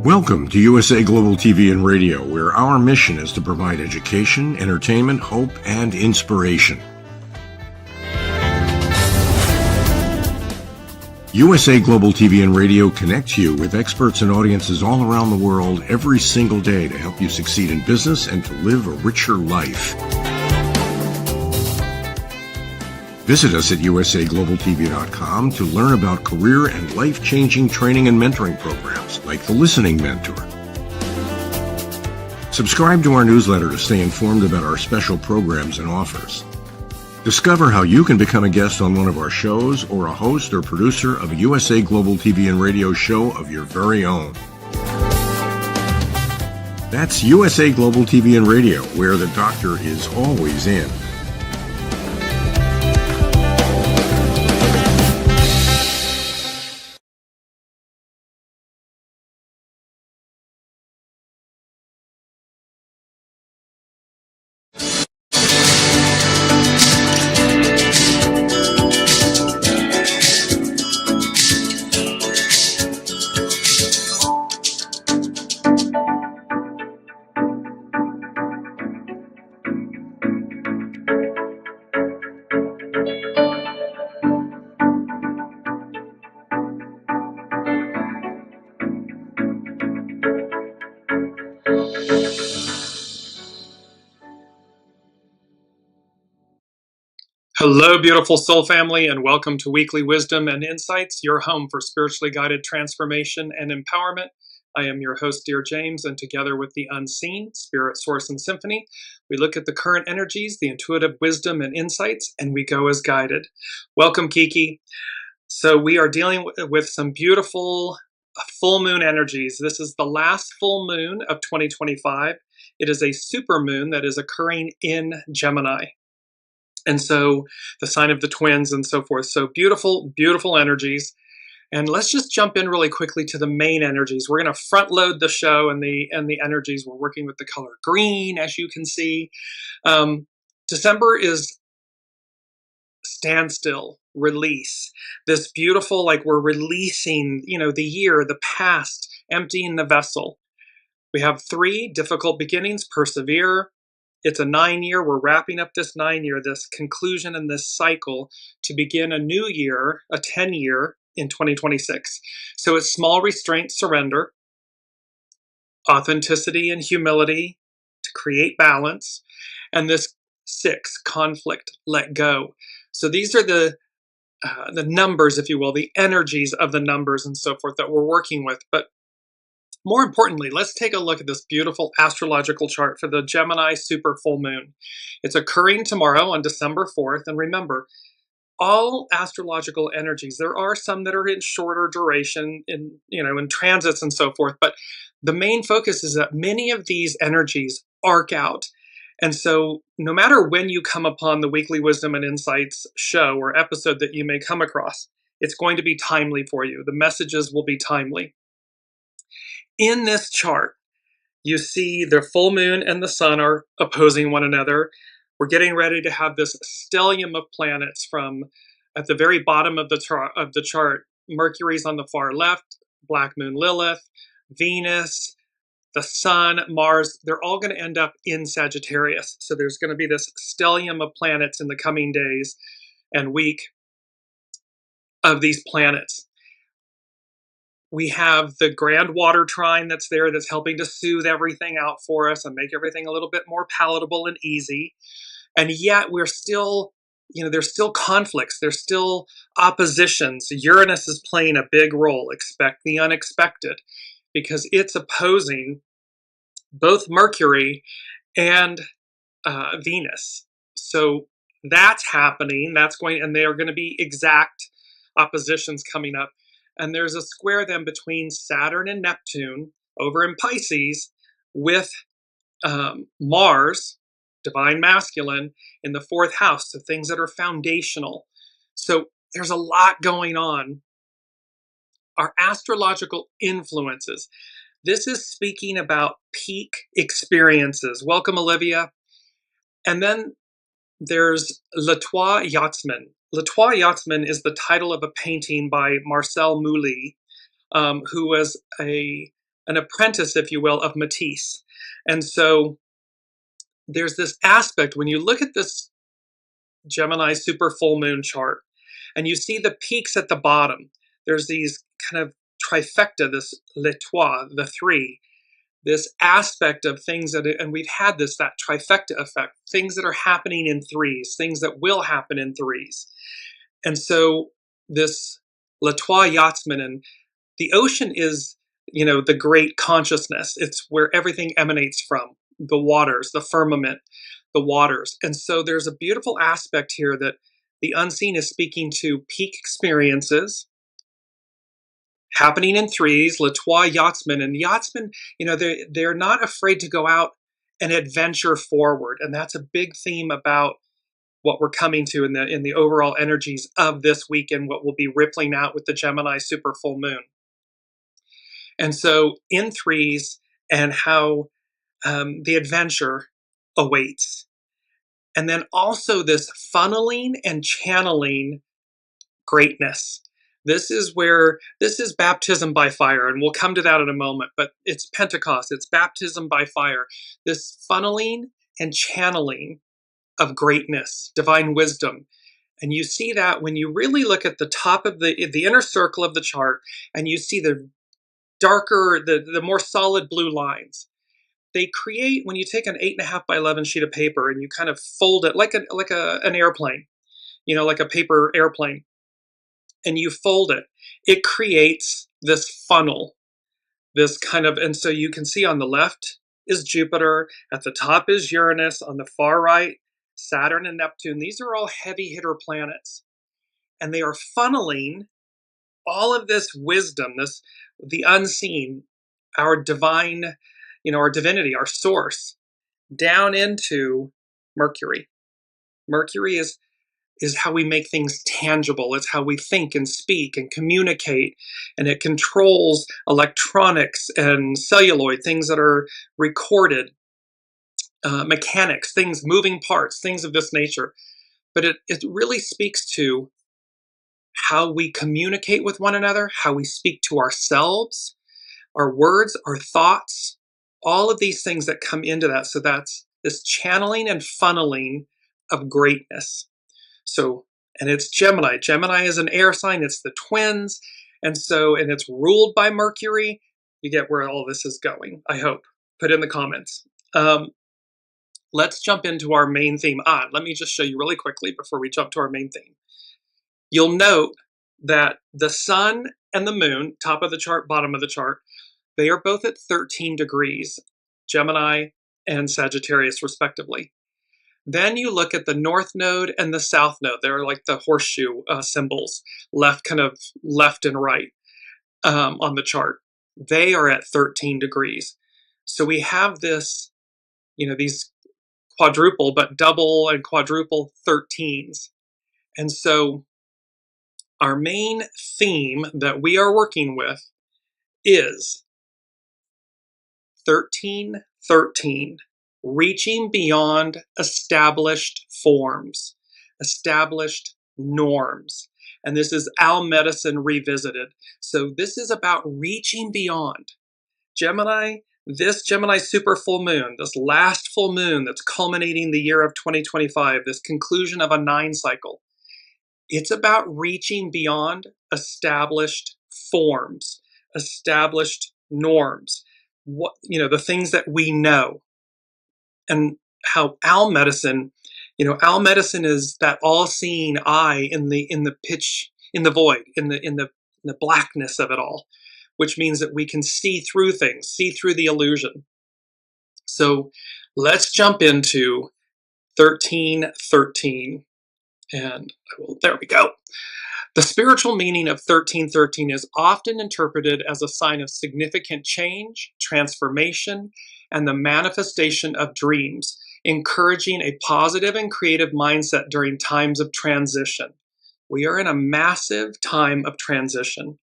Welcome to USA Global TV and Radio, where our mission is to provide education, entertainment, hope, and inspiration. USA Global TV and Radio connects you with experts and audiences all around the world every single day to help you succeed in business and to live a richer life. Visit us at usaglobaltv.com to learn about career and life-changing training and mentoring programs like the Listening Mentor. Subscribe to our newsletter to stay informed about our special programs and offers. Discover how you can become a guest on one of our shows or a host or producer of a USA Global TV and Radio show of your very own. That's USA Global TV and Radio, where the doctor is always in. Hello, beautiful soul family, and welcome to Weekly Wisdom and Insights, your home for spiritually guided transformation and empowerment. I am your host, Dearjames, and together with the unseen, Spirit, Source, and Symphony, we look at the current energies, the intuitive wisdom and insights, and we go as guided. Welcome, Kiki. So we are dealing with some beautiful full moon energies. This is the last full moon of 2025. It is a super moon that is occurring in Gemini. And so the sign of the twins and so forth. So beautiful, beautiful energies. And let's just jump in really quickly to the main energies. We're going to front load the show and the energies. We're working with the color green, as you can see. December is standstill, release. This beautiful, like we're releasing, the year, the past, emptying the vessel. We have 3 difficult beginnings, persevere. It's a 9-year. We're wrapping up this 9-year, this conclusion and this cycle to begin a new year, a 10-year in 2026. So it's small restraint, surrender, authenticity and humility to create balance, and this 6, conflict, let go. So these are the numbers, if you will, the energies of the numbers and so forth that we're working with. But more importantly, let's take a look at this beautiful astrological chart for the Gemini super full moon. It's occurring tomorrow on December 4th. And remember, all astrological energies, there are some that are in shorter duration in transits and so forth. But the main focus is that many of these energies arc out. And so no matter when you come upon the Weekly Wisdom and Insights show or episode that you may come across, it's going to be timely for you. The messages will be timely. In this chart, you see the full moon and the sun are opposing one another. We're getting ready to have this stellium of planets from at the very bottom of the chart. Mercury's on the far left, black moon Lilith, Venus, the sun, Mars. They're all going to end up in Sagittarius. So there's going to be this stellium of planets in the coming days and week of these planets. We have the grand water trine that's there that's helping to soothe everything out for us and make everything a little bit more palatable and easy. And yet we're still, there's still conflicts. There's still oppositions. Uranus is playing a big role. Expect the unexpected because it's opposing both Mercury and Venus. So that's happening. And they are going to be exact oppositions coming up. And there's a square then between Saturn and Neptune over in Pisces with Mars, divine masculine, in the 4th house, so things that are foundational. So there's a lot going on. Our astrological influences. This is speaking about peak experiences. Welcome, Olivia. And then there's YACHTSMEN. YACHTSMEN is the title of a painting by Marcel Mouly, who was a an apprentice, if you will, of Matisse. And so there's this aspect when you look at this Gemini super full moon chart and you see the peaks at the bottom. There's these kind of trifecta, this l'étoile, the three, this aspect of things that, and we've had this, that trifecta effect, things that are happening in threes, things that will happen in threes. And so this l'étoile yachtsman, and the ocean is, you know, the great consciousness. It's where everything emanates from, the waters, the firmament, the waters. And so there's a beautiful aspect here that the unseen is speaking to peak experiences happening in threes, l'étoile yachtsmen. And yachtsmen, you know, they're not afraid to go out and adventure forward. And that's a big theme about what we're coming to in the overall energies of this weekend, what will be rippling out with the Gemini super full moon. And so in threes, and how the adventure awaits. And then also this funneling and channeling greatness. This is baptism by fire, and we'll come to that in a moment, but it's Pentecost, it's baptism by fire. This funneling and channeling of greatness, divine wisdom. And you see that when you really look at the top of the inner circle of the chart, and you see the darker, the more solid blue lines. They create, when you take an 8.5 by 11 sheet of paper and you kind of fold it like an airplane, you know, like a paper airplane, and you fold it, it creates this funnel, this kind of, and so you can see on the left is Jupiter, at the top is Uranus, on the far right, Saturn and Neptune. These are all heavy hitter planets, and they are funneling all of this wisdom, the unseen, our divine, you know, our divinity, our source, down into Mercury. Mercury is how we make things tangible. It's how we think and speak and communicate, and it controls electronics and celluloid, things that are recorded, mechanics, things, moving parts, things of this nature. But it really speaks to how we communicate with one another, how we speak to ourselves, our words, our thoughts, all of these things that come into that. So that's this channeling and funneling of greatness. So, and it's Gemini. Gemini is an air sign. It's the twins. And so, and it's ruled by Mercury. You get where all this is going, I hope. Put in the comments. Let's jump into our main theme. Let me just show you really quickly before we jump to our main theme. You'll note that the sun and the moon, top of the chart, bottom of the chart, they are both at 13 degrees, Gemini and Sagittarius respectively. Then you look at the north node and the south node. They're like the horseshoe symbols, kind of left and right on the chart. They are at 13 degrees. So we have this, you know, these quadruple, but double and quadruple 13s. And so our main theme that we are working with is 1313, reaching beyond established forms, established norms. And this is Al Medicine Revisited. So this is about reaching beyond. Gemini, this Gemini super full moon, this last full moon that's culminating the year of 2025, this conclusion of a 9 cycle, it's about reaching beyond established forms, established norms, what, you know, the things that we know. And how Al Medicine, you know, Al Medicine is that all-seeing eye in the pitch, in the void, in the blackness of it all, which means that we can see through things, see through the illusion. So let's jump into 1313. And there we go. The spiritual meaning of 1313 is often interpreted as a sign of significant change, transformation, and the manifestation of dreams, encouraging a positive and creative mindset during times of transition. We are in a massive time of transition.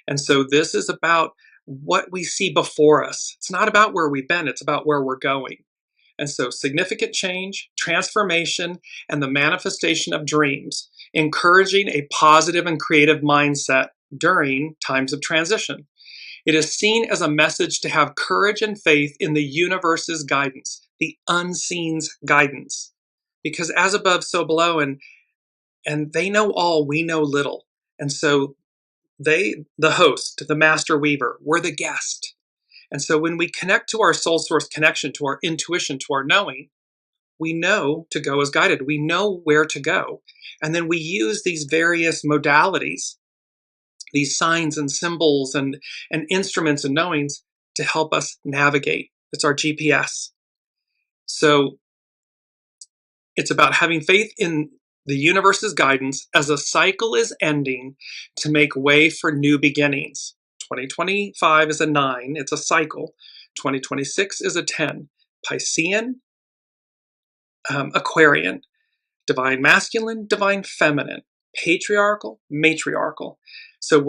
And so this is about what we see before us. It's not about where we've been, it's about where we're going. And so significant change, transformation, and the manifestation of dreams, encouraging a positive and creative mindset during times of transition. It is seen as a message to have courage and faith in the universe's guidance, the unseen's guidance. Because as above, so below, and they know all, we know little. And so they, the host, the master weaver, we're the guest. And so when we connect to our soul source connection, to our intuition, to our knowing, we know to go as guided. We know where to go. And then we use these various modalities, these signs and symbols and instruments and knowings to help us navigate. It's our GPS. So it's about having faith in the universe's guidance as a cycle is ending to make way for new beginnings. 2025 is a 9, it's a cycle. 2026 is a 10. Piscean, Aquarian, divine masculine, divine feminine, patriarchal, matriarchal. So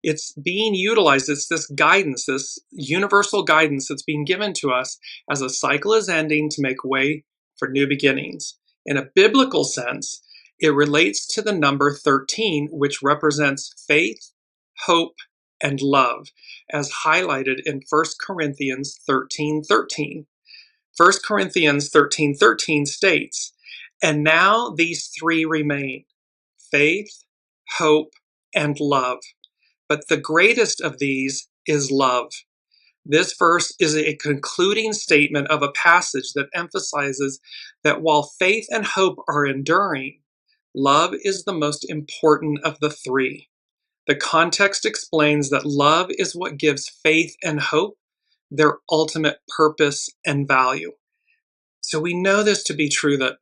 it's being utilized, it's this guidance, this universal guidance that's being given to us as a cycle is ending to make way for new beginnings. In a biblical sense, it relates to the number 13, which represents faith, hope, and love, as highlighted in 1 Corinthians 13:13. 1 Corinthians 13:13 states, "And now these three remain, faith, hope, and love. But the greatest of these is love." This verse is a concluding statement of a passage that emphasizes that while faith and hope are enduring, love is the most important of the three. The context explains that love is what gives faith and hope their ultimate purpose and value. So we know this to be true, that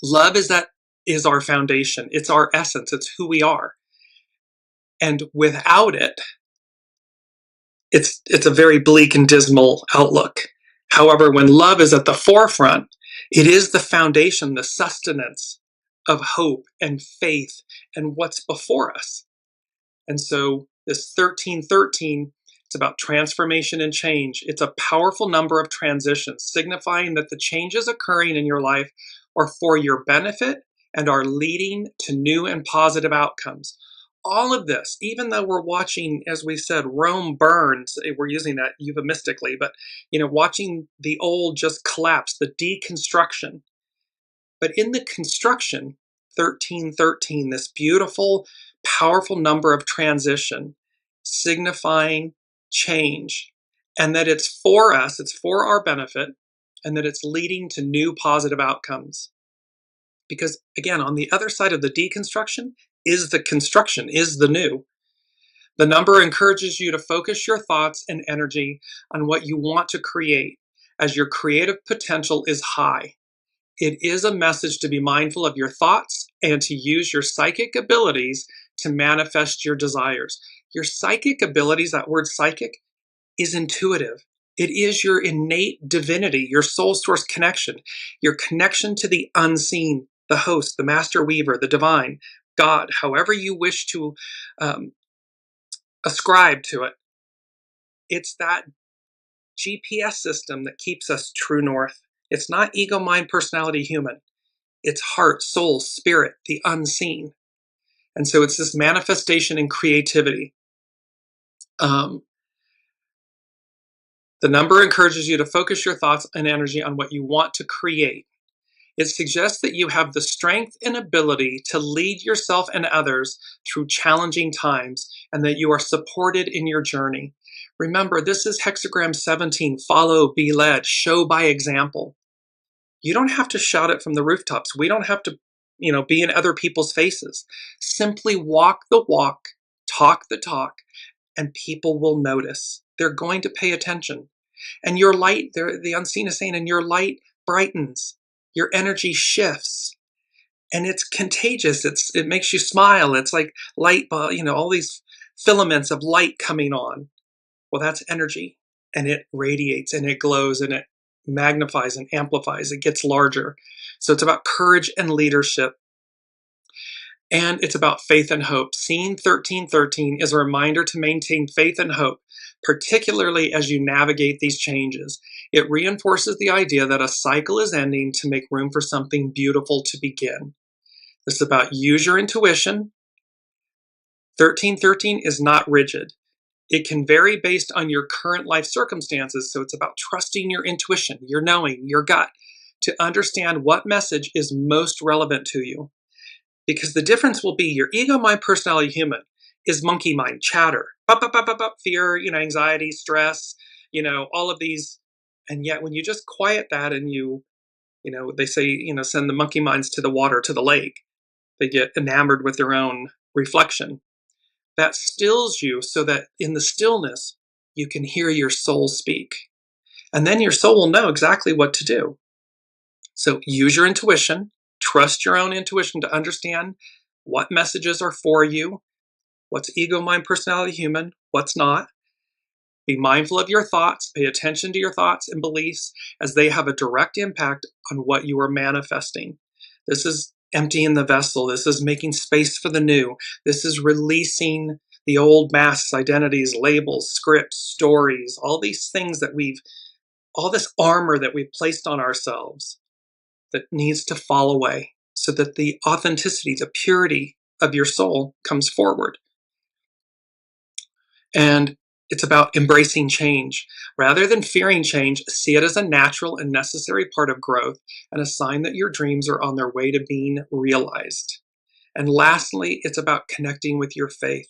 love is our foundation. It's our essence. It's who we are. And without it, it's a very bleak and dismal outlook. However, when love is at the forefront, it is the foundation, the sustenance of hope and faith and what's before us. And so this 1313, it's about transformation and change. It's a powerful number of transitions, signifying that the changes occurring in your life are for your benefit and are leading to new and positive outcomes. All of this, even though we're watching, as we said, Rome burns, we're using that euphemistically, but watching the old just collapse, the deconstruction. But in the construction, 1313, this beautiful, powerful number of transition, signifying change, and that it's for us, it's for our benefit, and that it's leading to new positive outcomes. Because again, on the other side of the deconstruction is the construction, is the new. The number encourages you to focus your thoughts and energy on what you want to create, as your creative potential is high. It is a message to be mindful of your thoughts and to use your psychic abilities to manifest your desires. Your psychic abilities, that word psychic, is intuitive. It is your innate divinity, your soul source connection, your connection to the unseen, the host, the master weaver, the divine, God, however you wish to ascribe to it. It's that GPS system that keeps us true north. It's not ego, mind, personality, human. It's heart, soul, spirit, the unseen. And so it's this manifestation in creativity. The number encourages you to focus your thoughts and energy on what you want to create. It suggests that you have the strength and ability to lead yourself and others through challenging times, and that you are supported in your journey. Remember, this is hexagram 17, follow, be led, show by example. You don't have to shout it from the rooftops. We don't have to, be in other people's faces. Simply walk the walk, talk the talk, and people will notice. They're going to pay attention. And your light, the unseen is saying, and your light brightens. Your energy shifts. And it's contagious. It makes you smile. It's like light, all these filaments of light coming on. Well, that's energy. And it radiates and it glows and it magnifies and amplifies. It gets larger. So it's about courage and leadership. And it's about faith and hope. Seeing 1313 is a reminder to maintain faith and hope, particularly as you navigate these changes. It reinforces the idea that a cycle is ending to make room for something beautiful to begin. This is about use your intuition. 1313 is not rigid. It can vary based on your current life circumstances, so it's about trusting your intuition, your knowing, your gut, to understand what message is most relevant to you. Because the difference will be your ego, mind, personality, human is monkey mind, chatter, fear, anxiety, stress, all of these. And yet when you just quiet that and they say, send the monkey minds to the water, to the lake, they get enamored with their own reflection. That stills you so that in the stillness, you can hear your soul speak. And then your soul will know exactly what to do. So use your intuition, trust your own intuition to understand what messages are for you, what's ego, mind, personality, human, what's not. Be mindful of your thoughts, pay attention to your thoughts and beliefs as they have a direct impact on what you are manifesting. This is emptying the vessel. This is making space for the new. This is releasing the old masks, identities, labels, scripts, stories, all these things all this armor that we've placed on ourselves that needs to fall away so that the authenticity, the purity of your soul comes forward. And it's about embracing change. Rather than fearing change, see it as a natural and necessary part of growth and a sign that your dreams are on their way to being realized. And lastly, it's about connecting with your faith.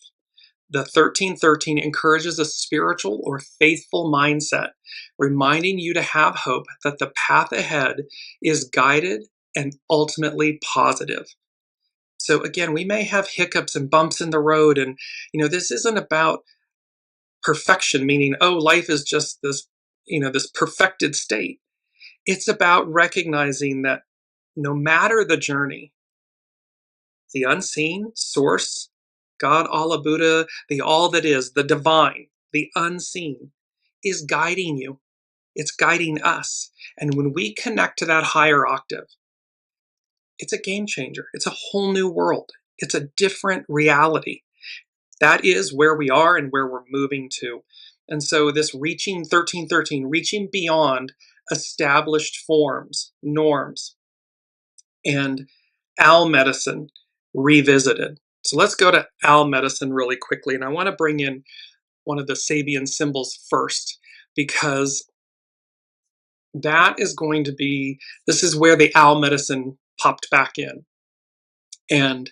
The 1313 encourages a spiritual or faithful mindset, reminding you to have hope that the path ahead is guided and ultimately positive. So again, we may have hiccups and bumps in the road, and this isn't about perfection, meaning, oh, life is just this, this perfected state. It's about recognizing that no matter the journey, the unseen source, God, Allah, Buddha, the all that is, the divine, the unseen, is guiding you. It's guiding us. And when we connect to that higher octave, it's a game changer. It's a whole new world. It's a different reality. That is where we are and where we're moving to. And so this reaching 1313, reaching beyond established forms, norms, and owl medicine revisited. So let's go to owl medicine really quickly. And I want to bring in one of the Sabian symbols first, because that is going to be, this is where the owl medicine popped back in. And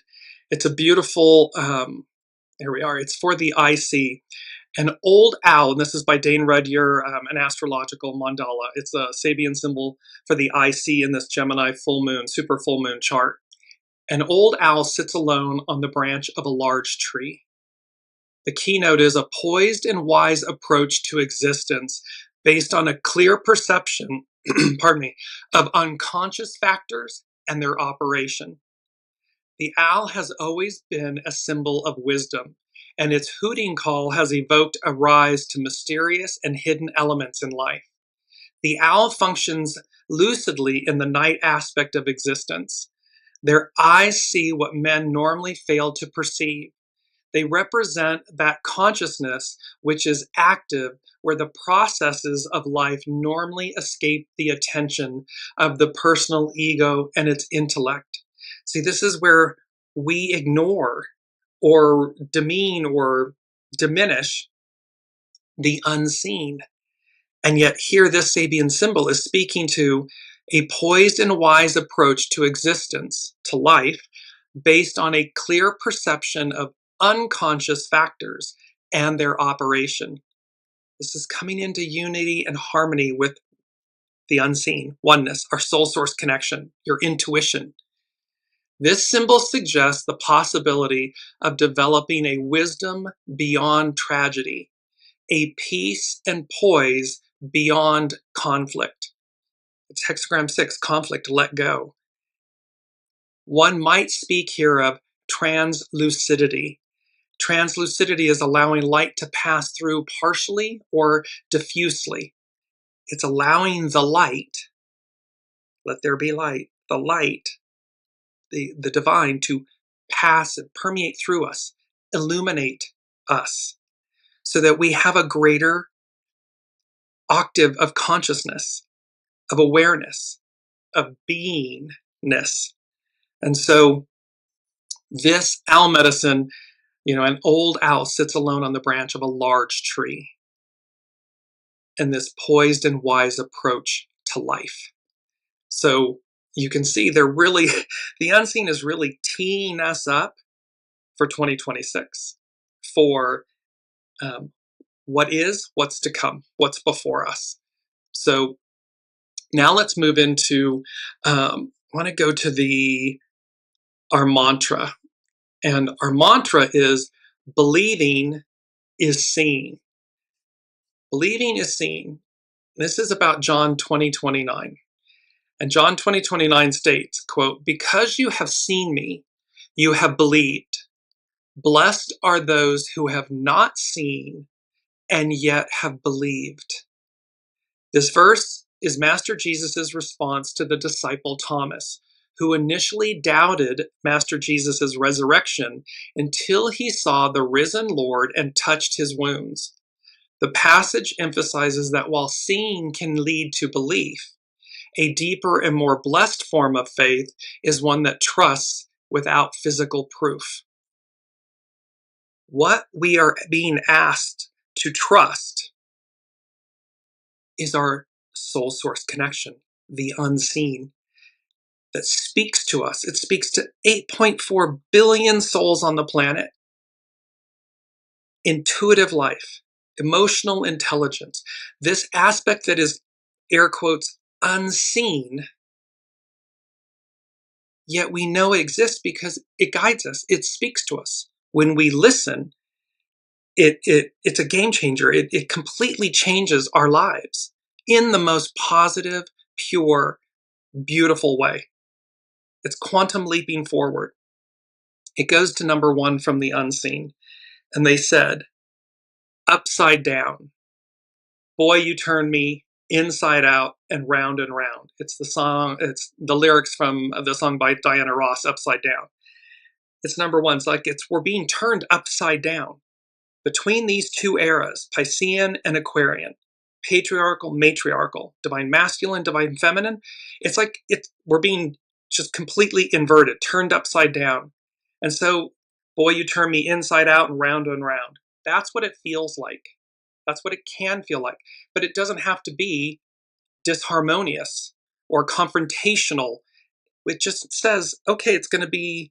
it's a beautiful, here we are, it's for the IC. An old owl, and this is by Dane Rudyer, an astrological mandala. It's a Sabian symbol for the IC in this Gemini full moon, super full moon chart. An old owl sits alone on the branch of a large tree. The keynote is a poised and wise approach to existence based on a clear perception, pardon me, of unconscious factors and their operation. The owl has always been a symbol of wisdom, and its hooting call has evoked a rise to mysterious and hidden elements in life. The owl functions lucidly in the night aspect of existence. Their eyes see what men normally fail to perceive. They represent that consciousness which is active, where the processes of life normally escape the attention of the personal ego and its intellect. See, this is where we ignore or demean or diminish the unseen. And yet here this Sabian symbol is speaking to a poised and wise approach to existence, to life, based on a clear perception of unconscious factors and their operation. This is coming into unity and harmony with the unseen, oneness, our soul source connection, your intuition. This symbol suggests the possibility of developing a wisdom beyond tragedy, a peace and poise beyond conflict. It's hexagram 6, conflict, let go. One might speak here of translucidity. Translucidity is allowing light to pass through partially or diffusely. It's allowing the light, let there be light, the light, the divine, to pass and permeate through us, illuminate us, so that we have a greater octave of consciousness, of awareness, of beingness. And so this owl medicine, An old owl sits alone on the branch of a large tree in this poised and wise approach to life. So you can see they're really, the unseen is really teeing us up for 2026, for what is, what's to come, what's before us. So now let's move into, I want to go to our mantra. And our mantra is believing is seeing. Believing is seeing. This is about John 20:29. And John 20:29 states, quote, "Because you have seen me, you have believed. Blessed are those who have not seen and yet have believed." This verse is Master Jesus' response to the disciple Thomas, who initially doubted Master Jesus' resurrection until he saw the risen Lord and touched his wounds. The passage emphasizes that while seeing can lead to belief, a deeper and more blessed form of faith is one that trusts without physical proof. What we are being asked to trust is our soul source connection, the unseen, that speaks to us. It speaks to 8.4 billion souls on the planet. Intuitive life, emotional intelligence, this aspect that is, air quotes, unseen, yet we know it exists because it guides us, it speaks to us. When we listen, it's a game changer. It completely changes our lives in the most positive, pure, beautiful way. It's quantum leaping forward. It goes to number one from the unseen. And they said, upside down. Boy, you turn me inside out and round and round. It's the lyrics from the song by Diana Ross, Upside Down. It's number one. It's like we're being turned upside down. Between these two eras, Piscean and Aquarian, patriarchal, matriarchal, divine masculine, divine feminine, it's like we're being just completely inverted, turned upside down. And so, boy, you turn me inside out and round and round. That's what it feels like. That's what it can feel like. But it doesn't have to be disharmonious or confrontational. It just says, okay, it's going to be,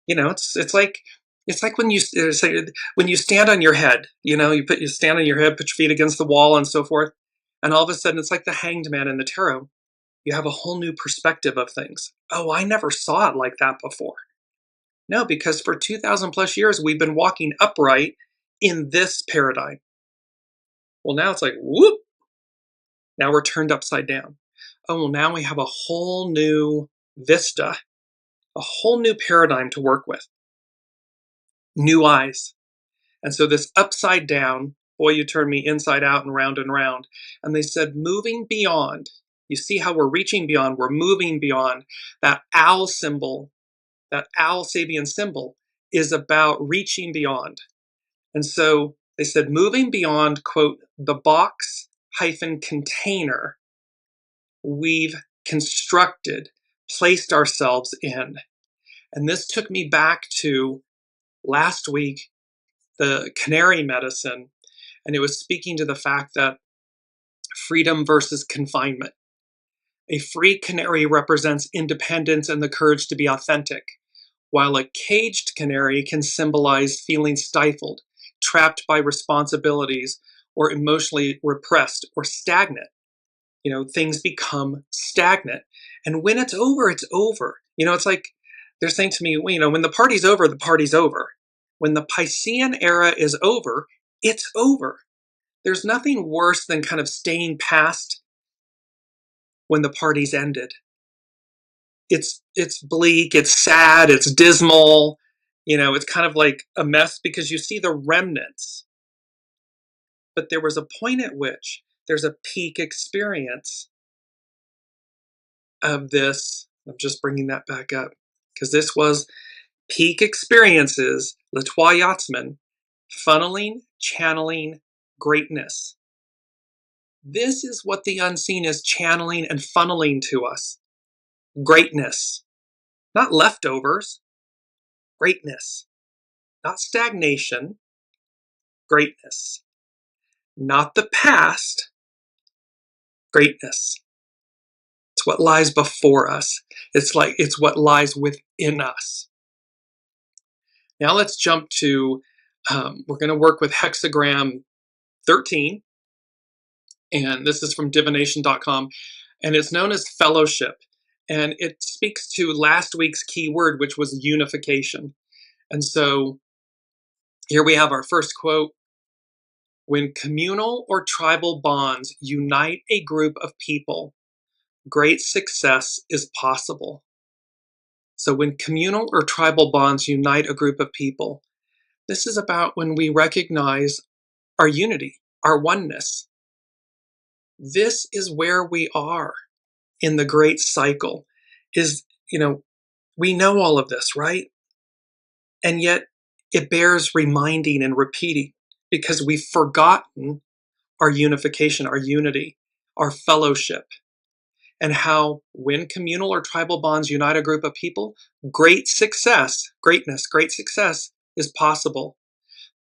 it's like when you say, when you stand on your head, you stand on your head, put your feet against the wall and so forth. And all of a sudden it's like the hanged man in the tarot. You have a whole new perspective of things. Oh, I never saw it like that before. No, because for 2,000 plus years, we've been walking upright in this paradigm. Well, now it's like, whoop, now we're turned upside down. Oh, well, now we have a whole new vista, a whole new paradigm to work with. New eyes. And so this upside down, boy, you turn me inside out and round and round. And they said, moving beyond. You see how we're reaching beyond, we're moving beyond. That owl symbol, that owl Sabian symbol is about reaching beyond. And so they said, moving beyond, quote, the box hyphen container we've constructed, placed ourselves in. And this took me back to last week, the canary medicine, and it was speaking to the fact that freedom versus confinement. A free canary represents independence and the courage to be authentic, while a caged canary can symbolize feeling stifled, trapped by responsibilities, or emotionally repressed or stagnant. Things become stagnant. And when it's over, it's over. It's like they're saying to me, when the party's over, the party's over. When the Piscean era is over, it's over. There's nothing worse than kind of staying past when the party's ended. It's bleak, it's sad, it's dismal. It's kind of like a mess because you see the remnants. But there was a point at which there's a peak experience of this. I'm just bringing that back up because this was peak experiences, le YACHTSMEN, funneling, channeling, greatness. This is what the unseen is channeling and funneling to us. Greatness. Not leftovers. Greatness. not stagnation, greatness. Not the past, greatness. It's what lies before us. It's what lies within us. Now let's jump to, we're going to work with hexagram 13, and this is from divination.com, and it's known as fellowship, and it speaks to last week's key word, which was unification. And so here we have our first quote. When communal or tribal bonds unite a group of people, great success is possible. So when communal or tribal bonds unite a group of people, this is about when we recognize our unity, our oneness. This is where we are in the great cycle. We know all of this, right? And yet it bears reminding and repeating because we've forgotten our unification, our unity, our fellowship, and how when communal or tribal bonds unite a group of people, great success is possible.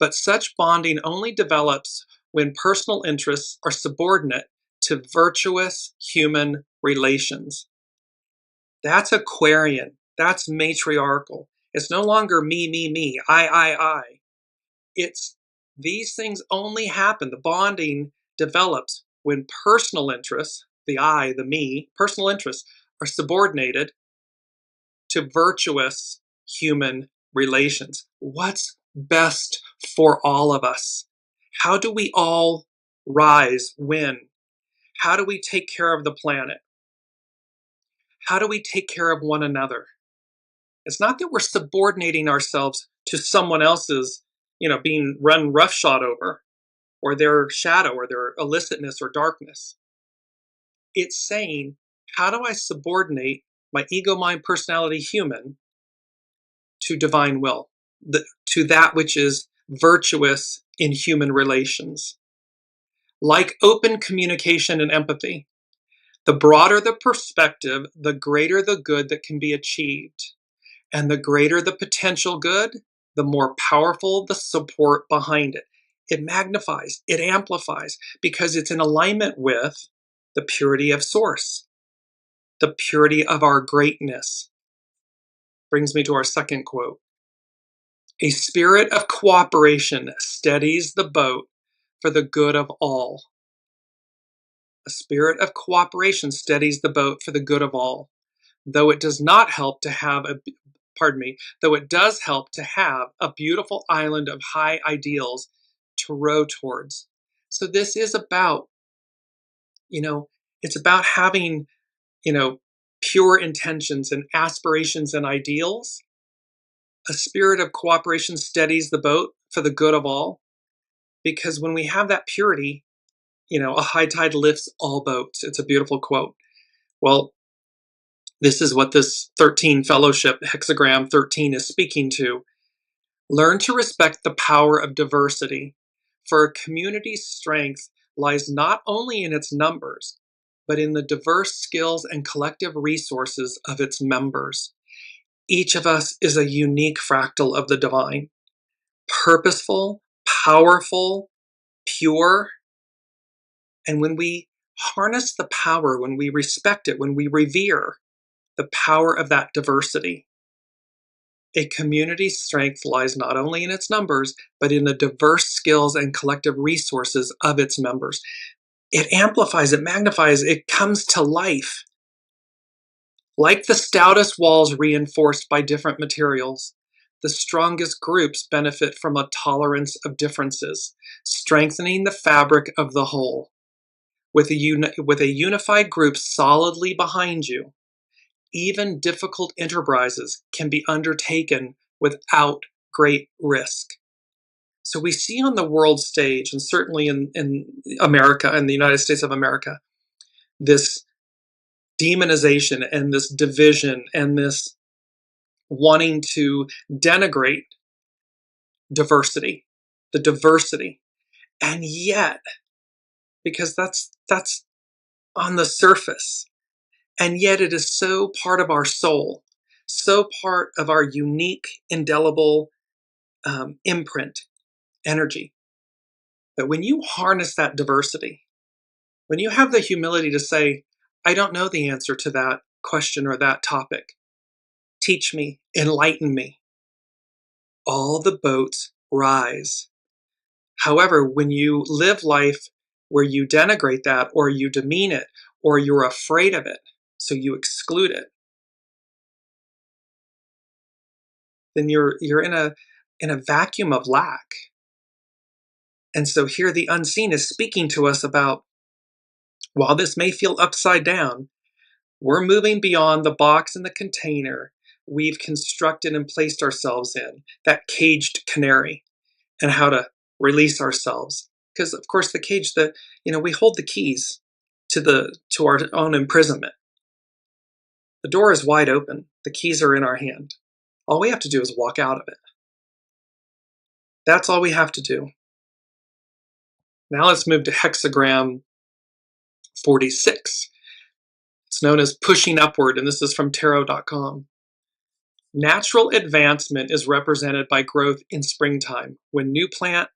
But such bonding only develops when personal interests are subordinate to virtuous human relations. That's Aquarian. That's matriarchal. It's no longer me, I. It's these things only happen. The bonding develops when personal interests, the I, the me, personal interests are subordinated to virtuous human relations. What's best for all of us? How do we all rise, win? How do we take care of the planet? How do we take care of one another? It's not that we're subordinating ourselves to someone else's, being run roughshod over, or their shadow, or their illicitness or darkness. It's saying, how do I subordinate my ego, mind, personality, human to divine will, to that which is virtuous in human relations? Like open communication and empathy, the broader the perspective, the greater the good that can be achieved. And the greater the potential good, the more powerful the support behind it. It magnifies, it amplifies, because it's in alignment with the purity of source, the purity of our greatness. Brings me to our second quote. A spirit of cooperation steadies the boat for the good of all. A spirit of cooperation steadies the boat for the good of all. Though it does help to have a beautiful island of high ideals to row towards. So this is about, it's about having, pure intentions and aspirations and ideals. A spirit of cooperation steadies the boat for the good of all. Because when we have that purity, a high tide lifts all boats. It's a beautiful quote. Well, this is what this 13 fellowship, hexagram 13, is speaking to. Learn to respect the power of diversity, for a community's strength lies not only in its numbers, but in the diverse skills and collective resources of its members. Each of us is a unique fractal of the divine, purposeful, powerful, pure. And when we harness the power, when we respect it, when we revere the power of that diversity, a community's strength lies not only in its numbers, but in the diverse skills and collective resources of its members. It amplifies, it magnifies, it comes to life. Like the stoutest walls reinforced by different materials, the strongest groups benefit from a tolerance of differences, strengthening the fabric of the whole. With a unified group solidly behind you, even difficult enterprises can be undertaken without great risk. So we see on the world stage, and certainly in America, in the United States of America, this demonization and this division and this wanting to denigrate diversity, the diversity. And yet, because that's on the surface, and yet it is so part of our soul, so part of our unique, indelible imprint, energy. But when you harness that diversity, when you have the humility to say, I don't know the answer to that question or that topic, teach me, enlighten me, all the boats rise. However, when you live life where you denigrate that or you demean it or you're afraid of it, so you exclude it, then you're in a vacuum of lack. And so here the unseen is speaking to us about, while this may feel upside down, we're moving beyond the box and the container we've constructed and placed ourselves in, that caged canary, and how to release ourselves. Because of course the cage, we hold the keys to our own imprisonment. The door is wide open. The keys are in our hand. All we have to do is walk out of it. That's all we have to do. Now let's move to hexagram 46. It's known as pushing upward, and this is from tarot.com. Natural advancement is represented by growth in springtime, when new plant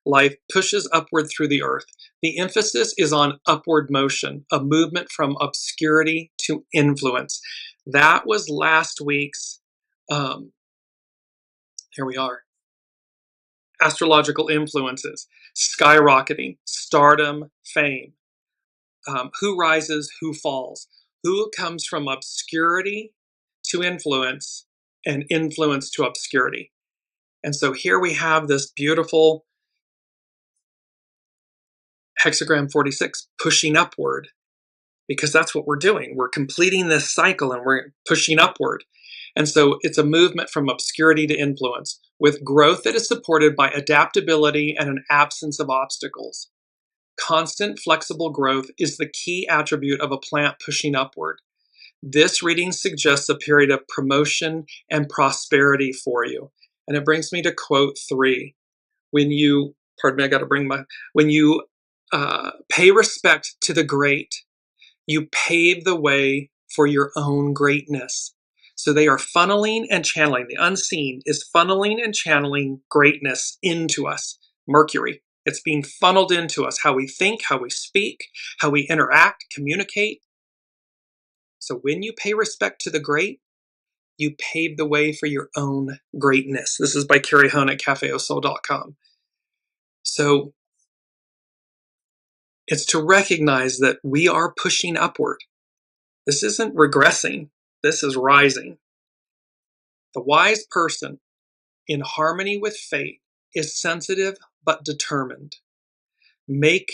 life pushes upward through the earth. The emphasis is on upward motion, a movement from obscurity to influence. That was last week's, here we are, astrological influences, skyrocketing, stardom, fame. Who rises, who falls, who comes from obscurity to influence and influence to obscurity. And so here we have this beautiful hexagram 46 pushing upward, because that's what we're doing. We're completing this cycle and we're pushing upward. And so it's a movement from obscurity to influence, with growth that is supported by adaptability and an absence of obstacles. Constant, flexible growth is the key attribute of a plant pushing upward. This reading suggests a period of promotion and prosperity for you. And it brings me to quote 3. When you pay respect to the great, you pave the way for your own greatness. So they are funneling and channeling. The unseen is funneling and channeling greatness into us. Mercury. It's being funneled into us, how we think, how we speak, how we interact, communicate. So when you pay respect to the great, you pave the way for your own greatness. This is by Carrie Hone at cafeosoul.com. So it's to recognize that we are pushing upward. This isn't regressing. This is rising. The wise person, in harmony with fate, is sensitive but determined. Make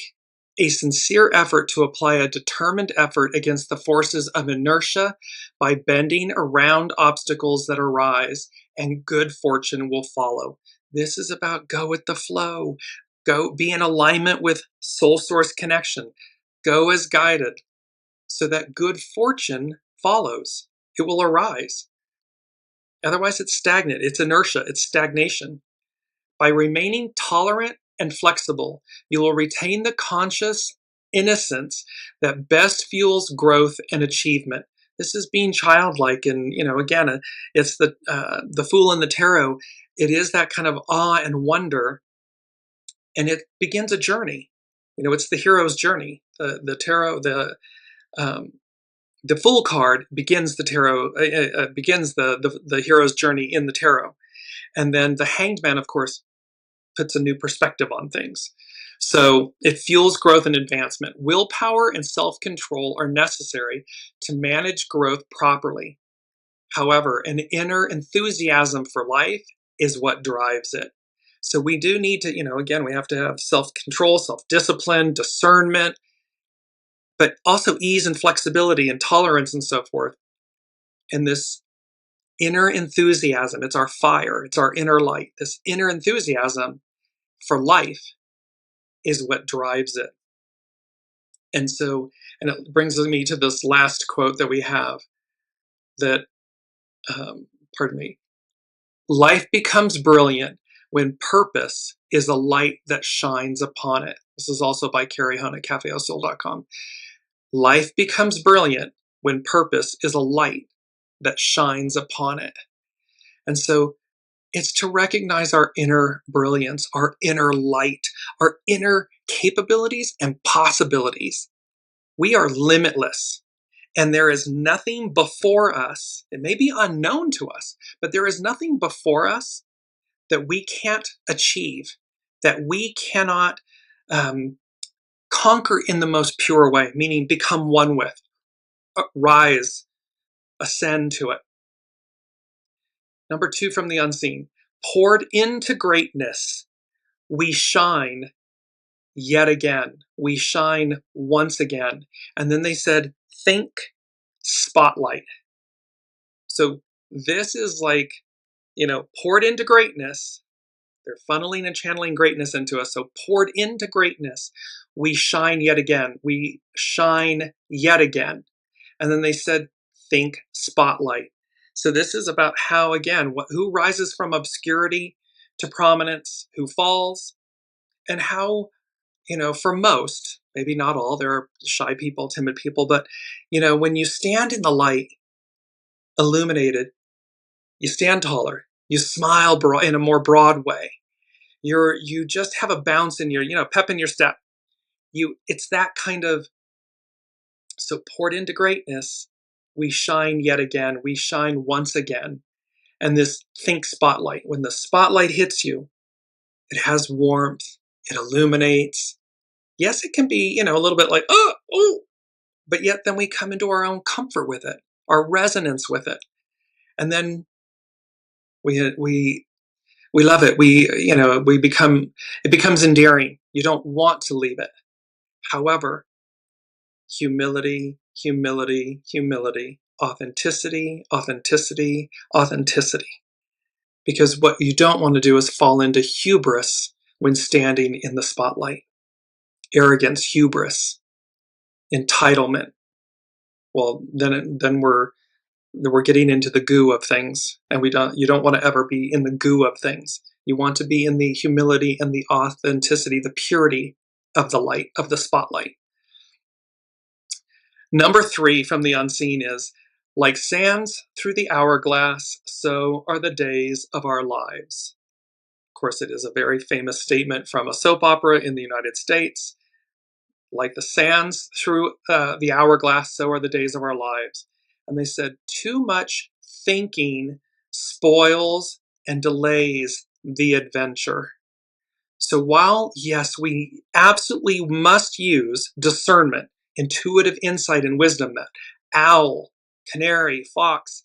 a sincere effort to apply a determined effort against the forces of inertia by bending around obstacles that arise, and good fortune will follow. This is about go with the flow. Go be in alignment with soul source connection. Go as guided so that good fortune follows. It will arise. Otherwise, it's stagnant. It's inertia. It's stagnation. By remaining tolerant and flexible, you will retain the conscious innocence that best fuels growth and achievement. This is being childlike, and again, it's the Fool in the Tarot. It is that kind of awe and wonder, and it begins a journey. It's the hero's journey. The Tarot, the Fool card begins the tarot, begins the hero's journey in the tarot, and then the Hanged Man, of course, puts a new perspective on things. So it fuels growth and advancement. Willpower and self-control are necessary to manage growth properly. However, an inner enthusiasm for life is what drives it. So we do need to, again, we have to have self-control, self-discipline, discernment, but also ease and flexibility and tolerance and so forth. And this inner enthusiasm, it's our fire, it's our inner light. This inner enthusiasm for life is what drives it. And it brings me to this last quote that we have, that, life becomes brilliant when purpose is a light that shines upon it. This is also by Carrie Hone at cafeosoul.com. Life becomes brilliant when purpose is a light that shines upon it. And so It's to recognize our inner brilliance, our inner light, our inner capabilities and possibilities. We are limitless, and there is nothing before us. It may be unknown to us, but there is nothing before us that we can't achieve, that we cannot conquer in the most pure way, meaning become one with, rise, ascend to it. Number 2 from the unseen. Poured into greatness, we shine yet again. We shine once again. And then they said, think spotlight. So this is like, poured into greatness. They're funneling and channeling greatness into us. So poured into greatness, we shine yet again. We shine yet again. And then they said, think spotlight. So this is about how, again, who rises from obscurity to prominence, who falls, and how, for most, maybe not all, there are shy people, timid people, but, when you stand in the light, illuminated, you stand taller, you smile in a more broad way. You just have a bounce in your, pep in your step. It's that kind of, so poured into greatness, we shine yet again. We shine once again. And this think spotlight, when the spotlight hits you, it has warmth, it illuminates. Yes, it can be, a little bit like, oh, but yet then we come into our own comfort with it, our resonance with it. And then we love it. It becomes endearing. You don't want to leave it. However, humility, humility, humility, authenticity, authenticity, authenticity. Because what you don't want to do is fall into hubris when standing in the spotlight. Arrogance, hubris, entitlement. Well, then we're getting into the goo of things, and you don't want to ever be in the goo of things. You want to be in the humility and the authenticity, the purity of the light, of the spotlight. Number 3 from the unseen is, like sands through the hourglass, so are the days of our lives. Of course, it is a very famous statement from a soap opera in the United States. Like the sands through the hourglass, so are the days of our lives. And they said, too much thinking spoils and delays the adventure. So while, yes, we absolutely must use discernment, intuitive insight and wisdom, that owl, canary, fox,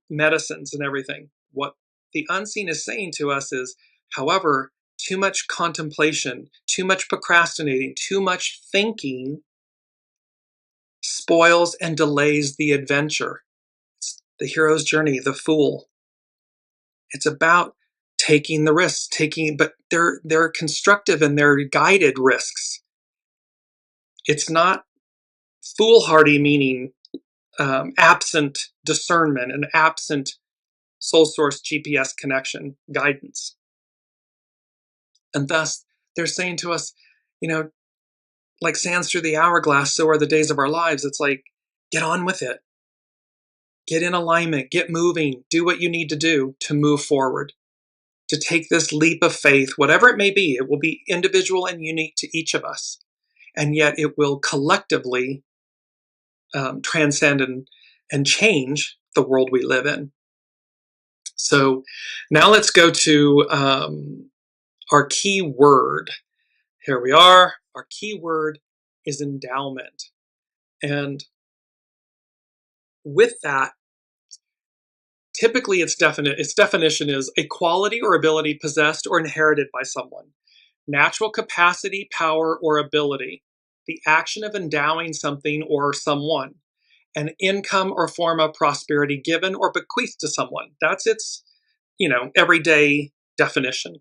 medicines and everything, what the unseen is saying to us is, however, too much contemplation, too much procrastinating, too much thinking spoils and delays the adventure. It's the hero's journey, the fool. It's about taking the risks, but they're constructive and they're guided risks. It's not foolhardy, meaning absent discernment and absent soul source GPS connection guidance. And thus, they're saying to us, like sands through the hourglass, so are the days of our lives. It's like, get on with it. Get in alignment, get moving, do what you need to do to move forward, to take this leap of faith, whatever it may be. It will be individual and unique to each of us. And yet it will collectively transcend and change the world we live in. So now let's go to our key word. Here we are. Our key word is endowment. And with that, typically its definition is a quality or ability possessed or inherited by someone. Natural capacity, power, or ability. The action of endowing something or someone. An income or form of prosperity given or bequeathed to someone. That's its, everyday definition.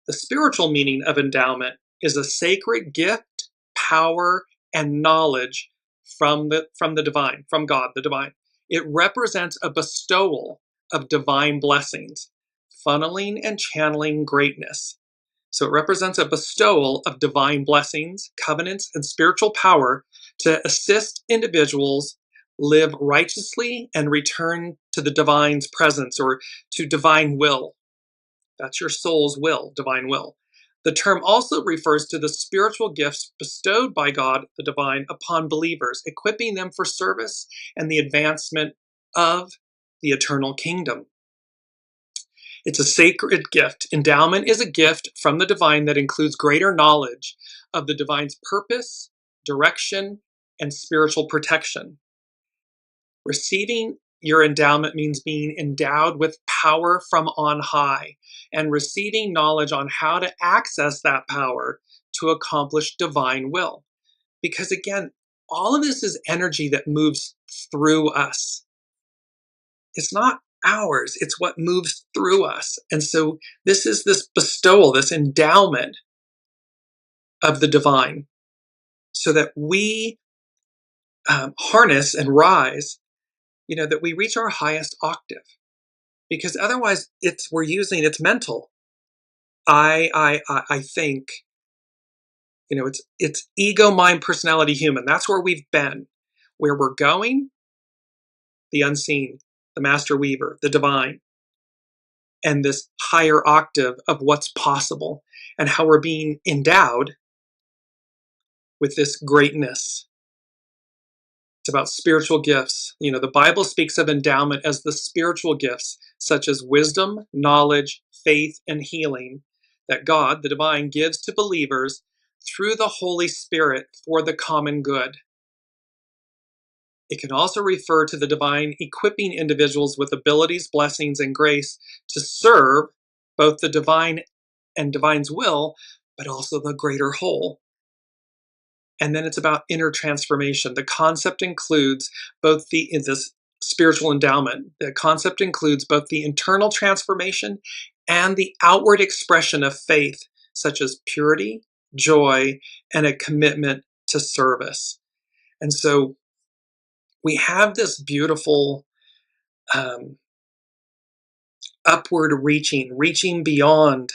The spiritual meaning of endowment is a sacred gift, power, and knowledge from the divine, from God, the divine. It represents a bestowal of divine blessings, funneling and channeling greatness. So it represents a bestowal of divine blessings, covenants, and spiritual power to assist individuals live righteously and return to the divine's presence or to divine will. That's your soul's will, divine will. The term also refers to the spiritual gifts bestowed by God, the divine, upon believers, equipping them for service and the advancement of the eternal kingdom. It's a sacred gift. Endowment is a gift from the divine that includes greater knowledge of the divine's purpose, direction, and spiritual protection. Receiving your endowment means being endowed with power from on high and receiving knowledge on how to access that power to accomplish divine will. Because again, all of this is energy that moves through us. It's not ours, it's what moves through us. And so this is this bestowal, this endowment of the divine, so that we harness and rise, that we reach our highest octave. Because otherwise it's mental. I think, it's ego, mind, personality, human. That's where we've been. Where we're going, the unseen, the master weaver, the divine, and this higher octave of what's possible and how we're being endowed with this greatness. It's about spiritual gifts. The Bible speaks of endowment as the spiritual gifts, such as wisdom, knowledge, faith, and healing that God, the divine, gives to believers through the Holy Spirit for the common good. It can also refer to the divine equipping individuals with abilities, blessings, and grace to serve both the divine and divine's will, but also the greater whole. And then it's about inner transformation. The concept includes both this spiritual endowment. The concept includes both the internal transformation and the outward expression of faith, such as purity, joy, and a commitment to service. And so we have this beautiful upward reaching beyond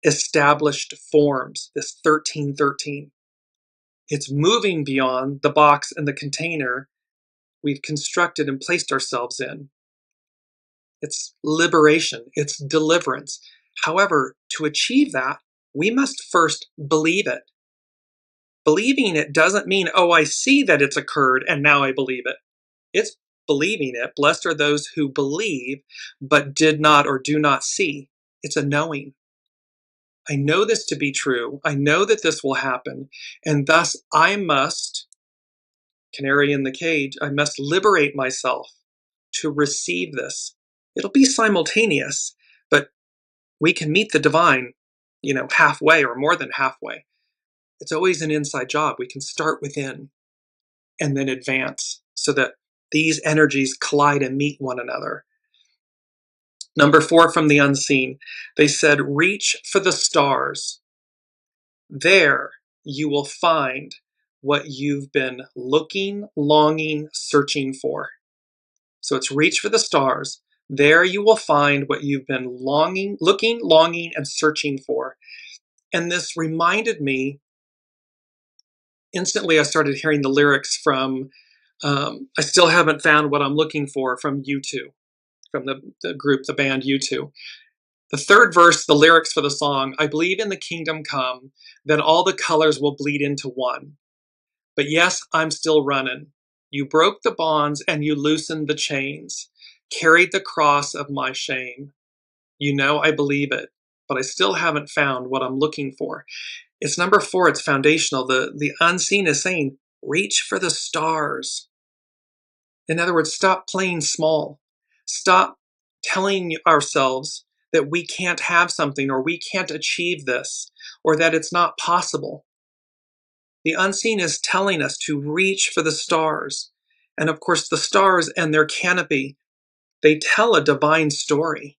established forms, this 1313. It's moving beyond the box and the container we've constructed and placed ourselves in. It's liberation, it's deliverance. However, to achieve that, we must first believe it. Believing it doesn't mean, oh, I see that it's occurred and now I believe it. It's believing it. Blessed are those who believe but did not or do not see. It's a knowing. I know this to be true. I know that this will happen. And thus I must, canary in the cage, I must liberate myself to receive this. It'll be simultaneous, but we can meet the divine, halfway or more than halfway. It's always an inside job. We can start within and then advance so that these energies collide and meet one another. Number 4 from the unseen. They said, reach for the stars. There you will find what you've been looking, longing, searching for. So it's reach for the stars. There you will find what you've been longing, and searching for. And this reminded me, instantly I started hearing the lyrics from I Still Haven't Found What I'm Looking For from U2, from the group, the band U2. The third verse, the lyrics for the song, I believe in the kingdom come, then all the colors will bleed into one. But yes, I'm still running. You broke the bonds and you loosened the chains, carried the cross of my shame. I believe it, but I still haven't found what I'm looking for. It's number 4, it's foundational. The unseen is saying, reach for the stars. In other words, stop playing small. Stop telling ourselves that we can't have something or we can't achieve this or that it's not possible. The unseen is telling us to reach for the stars. And of course, the stars and their canopy, they tell a divine story.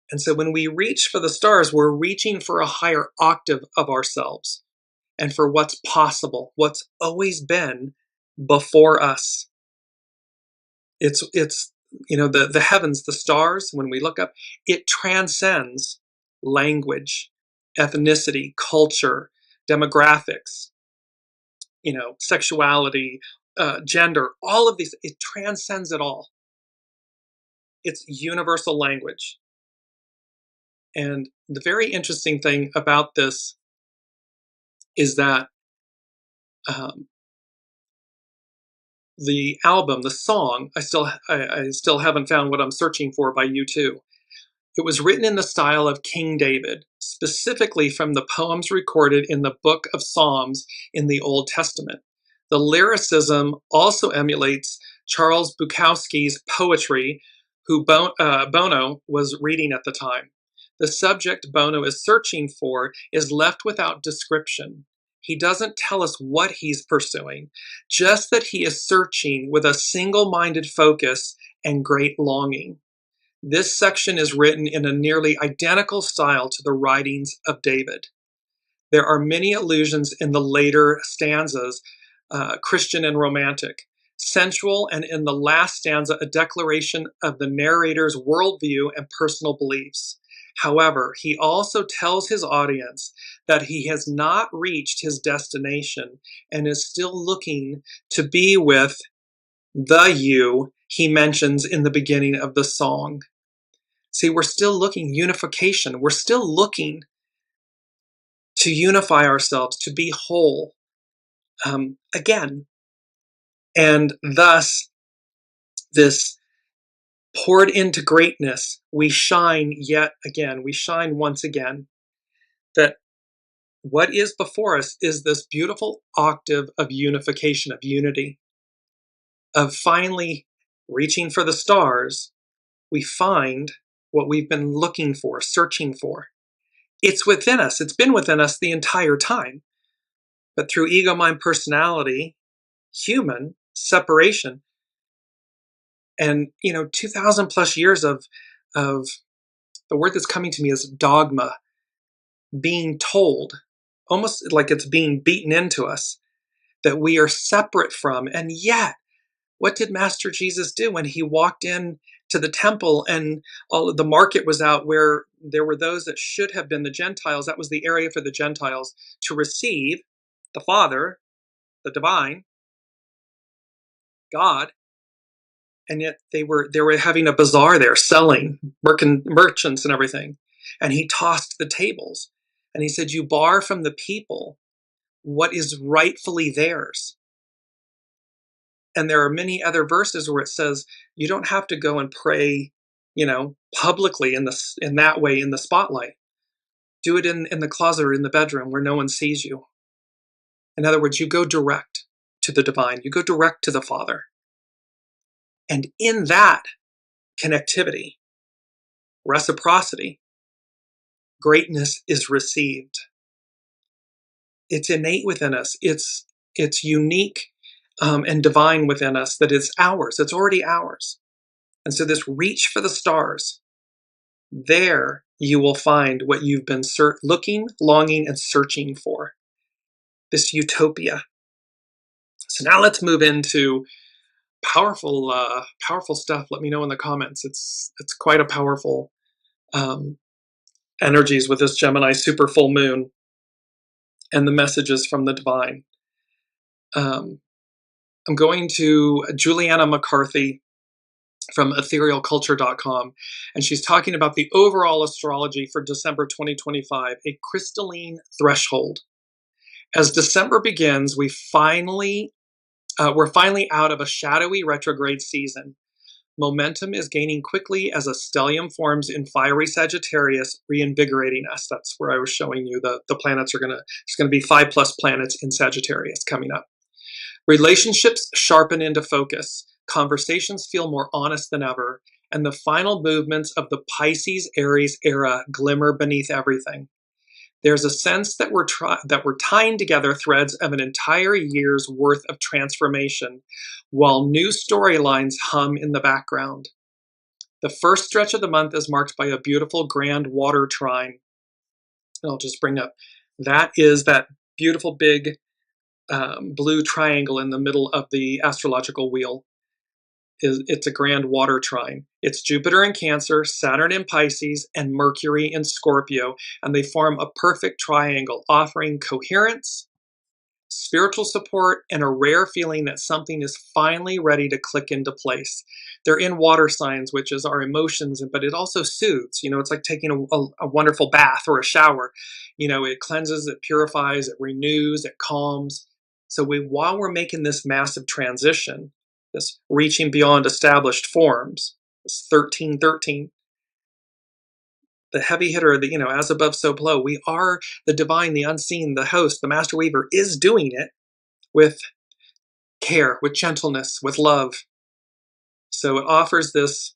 And so when we reach for the stars, we're reaching for a higher octave of ourselves and for what's possible, what's always been before us. It's the heavens, the stars, when we look up, it transcends language, ethnicity, culture, demographics, sexuality, gender, all of these, it transcends it all. It's universal language. And the very interesting thing about this is that um, the album, the song, I still haven't found what I'm searching for by U2. It was written in the style of King David, specifically from the poems recorded in the Book of Psalms in the Old Testament. The lyricism also emulates Charles Bukowski's poetry, who Bono was reading at the time. The subject Bono is searching for is left without description. He doesn't tell us what he's pursuing, just that he is searching with a single-minded focus and great longing. This section is written in a nearly identical style to the writings of David. There are many allusions in the later stanzas, Christian and romantic, sensual, and in the last stanza, a declaration of the narrator's worldview and personal beliefs. However, he also tells his audience that he has not reached his destination and is still looking to be with the you he mentions in the beginning of the song. See, we're still looking unification. We're still looking to unify ourselves, to be whole again. And thus, this poured into greatness, we shine yet again. We shine once again. That what is before us is this beautiful octave of unification, of unity, of finally reaching for the stars. We find what we've been looking for, searching for. It's within us. It's been within us the entire time. But through ego, mind, personality, human separation, and 2,000 plus years of the word that's coming to me is dogma, being told, almost like it's being beaten into us, that we are separate from. And yet, what did Master Jesus do when he walked in to the temple and all of the market was out where there were those that should have been the Gentiles? That was the area for the Gentiles to receive the Father, the divine God, and yet they were having a bazaar there, selling, merchants and everything. And he tossed the tables, and he said, "You bar from the people what is rightfully theirs." And there are many other verses where it says you don't have to go and pray, publicly in that way in the spotlight. Do it in the closet or in the bedroom where no one sees you. In other words, you go direct to the divine. You go direct to the Father. And in that connectivity, reciprocity, greatness is received. It's innate within us. It's unique and divine within us, that it's ours. It's already ours. And so this reach for the stars, there you will find what you've been looking, longing, and searching for. This utopia. So now let's move into powerful stuff. Let me know in the comments. It's quite a powerful energies with this Gemini super full moon and the messages from the divine. I'm going to Juliana McCarthy from etherealculture.com, and she's talking about the overall astrology for December 2025, a crystalline threshold. As December begins, we're finally out of a shadowy retrograde season. Momentum is gaining quickly as a stellium forms in fiery Sagittarius, reinvigorating us. That's where I was showing you the planets there's going to be 5+ planets in Sagittarius coming up. Relationships sharpen into focus. Conversations feel more honest than ever. And the final movements of the Pisces-Aries era glimmer beneath everything. There's a sense that we're tying together threads of an entire year's worth of transformation, while new storylines hum in the background. The first stretch of the month is marked by a beautiful grand water trine. And I'll just bring up, that is that beautiful big blue triangle in the middle of the astrological wheel. It's a grand water trine. It's Jupiter in Cancer, Saturn in Pisces, and Mercury in Scorpio, and they form a perfect triangle, offering coherence, spiritual support, and a rare feeling that something is finally ready to click into place. They're in water signs, which is our emotions, but it also soothes. It's like taking a wonderful bath or a shower. It cleanses, it purifies, it renews, it calms. So while we're making this massive transition, this reaching beyond established forms, this 1313, the heavy hitter, as above, so below. We are the divine, the unseen, the host, the master weaver is doing it with care, with gentleness, with love. So it offers this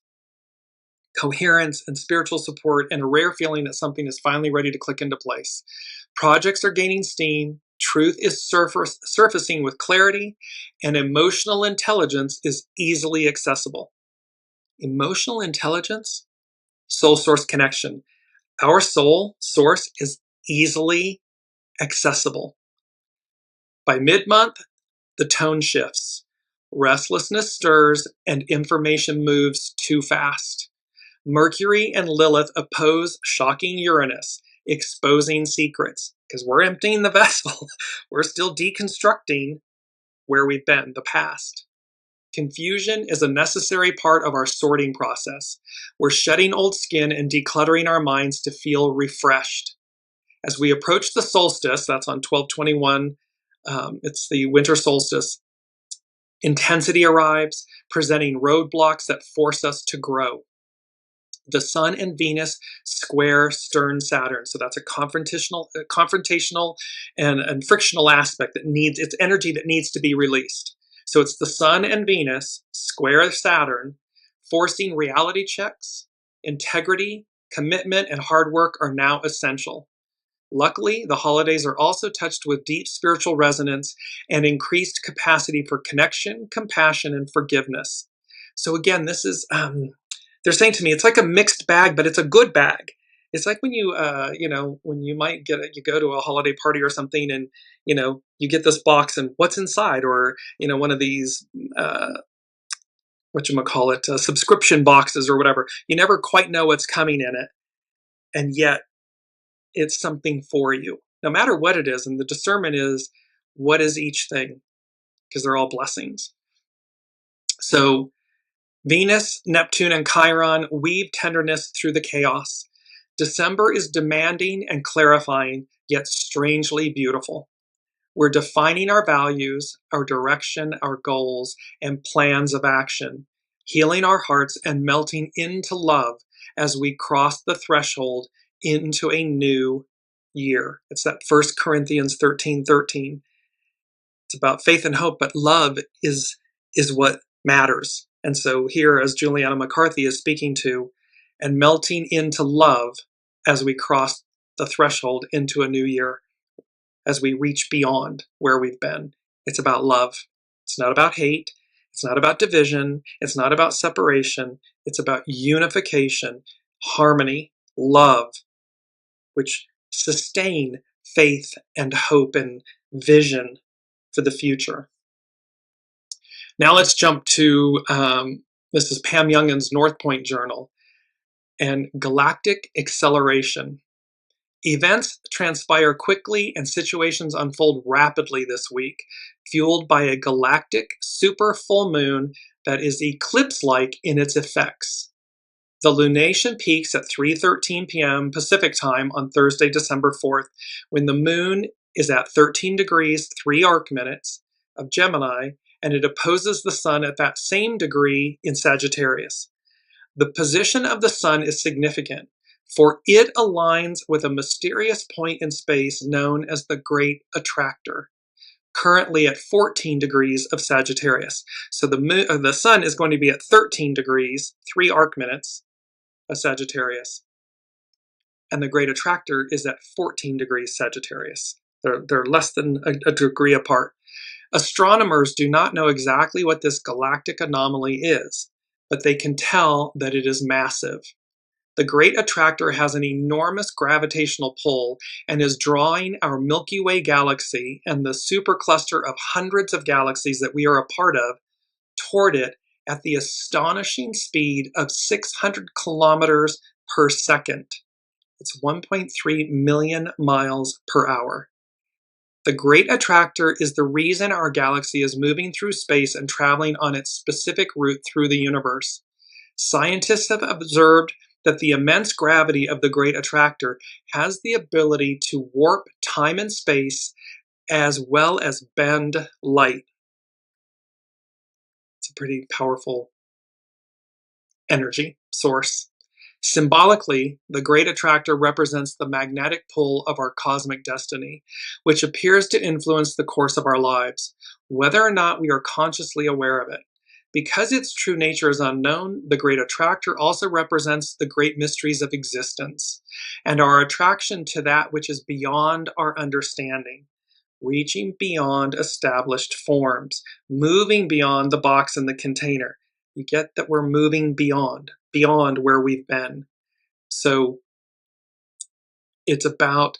coherence and spiritual support and a rare feeling that something is finally ready to click into place. Projects are gaining steam, truth is surfacing with clarity, and emotional intelligence is easily accessible. Emotional intelligence, soul source connection. Our soul source is easily accessible. By mid-month, the tone shifts. Restlessness stirs and information moves too fast. Mercury and Lilith oppose shocking Uranus, exposing secrets, because we're emptying the vessel. We're still deconstructing where we've been, the past. Confusion is a necessary part of our sorting process. We're shedding old skin and decluttering our minds to feel refreshed. As we approach the solstice, that's on 12/21, it's the winter solstice, intensity arrives, presenting roadblocks that force us to grow. The Sun and Venus square stern Saturn. So that's a confrontational and frictional aspect that needs, it's energy that needs to be released. So it's the Sun and Venus square Saturn, forcing reality checks. Integrity, commitment, and hard work are now essential. Luckily, the holidays are also touched with deep spiritual resonance and increased capacity for connection, compassion, and forgiveness. So again, this is, they're saying to me, it's like a mixed bag, but it's a good bag. It's like when when you might you go to a holiday party or something, and you get this box, and what's inside, or one of these subscription boxes or whatever. You never quite know what's coming in it, and yet it's something for you, no matter what it is. And the discernment is, what is each thing? Because they're all blessings. So Venus, Neptune, and Chiron weave tenderness through the chaos. December is demanding and clarifying, yet strangely beautiful. We're defining our values, our direction, our goals, and plans of action, healing our hearts and melting into love as we cross the threshold into a new year. It's that 1 Corinthians 13:13. It's about faith and hope, but love is what matters. And so here, as Juliana McCarthy is speaking to, and melting into love as we cross the threshold into a new year, as we reach beyond where we've been. It's about love. It's not about hate. It's not about division. It's not about separation. It's about unification, harmony, love, which sustain faith and hope and vision for the future. Now let's jump to, this is Pam Youngin's North Point Journal, and galactic acceleration. Events transpire quickly and situations unfold rapidly this week, fueled by a galactic super full moon that is eclipse-like in its effects. The lunation peaks at 3:13 p.m. Pacific time on Thursday, December 4th, when the moon is at 13 degrees 3 arc minutes of Gemini, and it opposes the sun at that same degree in Sagittarius. The position of the sun is significant, for it aligns with a mysterious point in space known as the Great Attractor, currently at 14 degrees of Sagittarius. So the sun is going to be at 13 degrees, 3 arc minutes of Sagittarius, and the Great Attractor is at 14 degrees Sagittarius. They're less than a degree apart. Astronomers do not know exactly what this galactic anomaly is, but they can tell that it is massive. The Great Attractor has an enormous gravitational pull and is drawing our Milky Way galaxy and the supercluster of hundreds of galaxies that we are a part of toward it at the astonishing speed of 600 kilometers per second. It's 1.3 million miles per hour. The great attractor is the reason our galaxy is moving through space and traveling on its specific route through the universe. Scientists have observed that the immense gravity of the great attractor has the ability to warp time and space as well as bend light. It's a pretty powerful energy source. Symbolically, the great attractor represents the magnetic pull of our cosmic destiny, which appears to influence the course of our lives, whether or not we are consciously aware of it. Because its true nature is unknown, the great attractor also represents the great mysteries of existence and our attraction to that which is beyond our understanding, reaching beyond established forms, moving beyond the box and the container. You get that we're moving beyond where we've been. So it's about,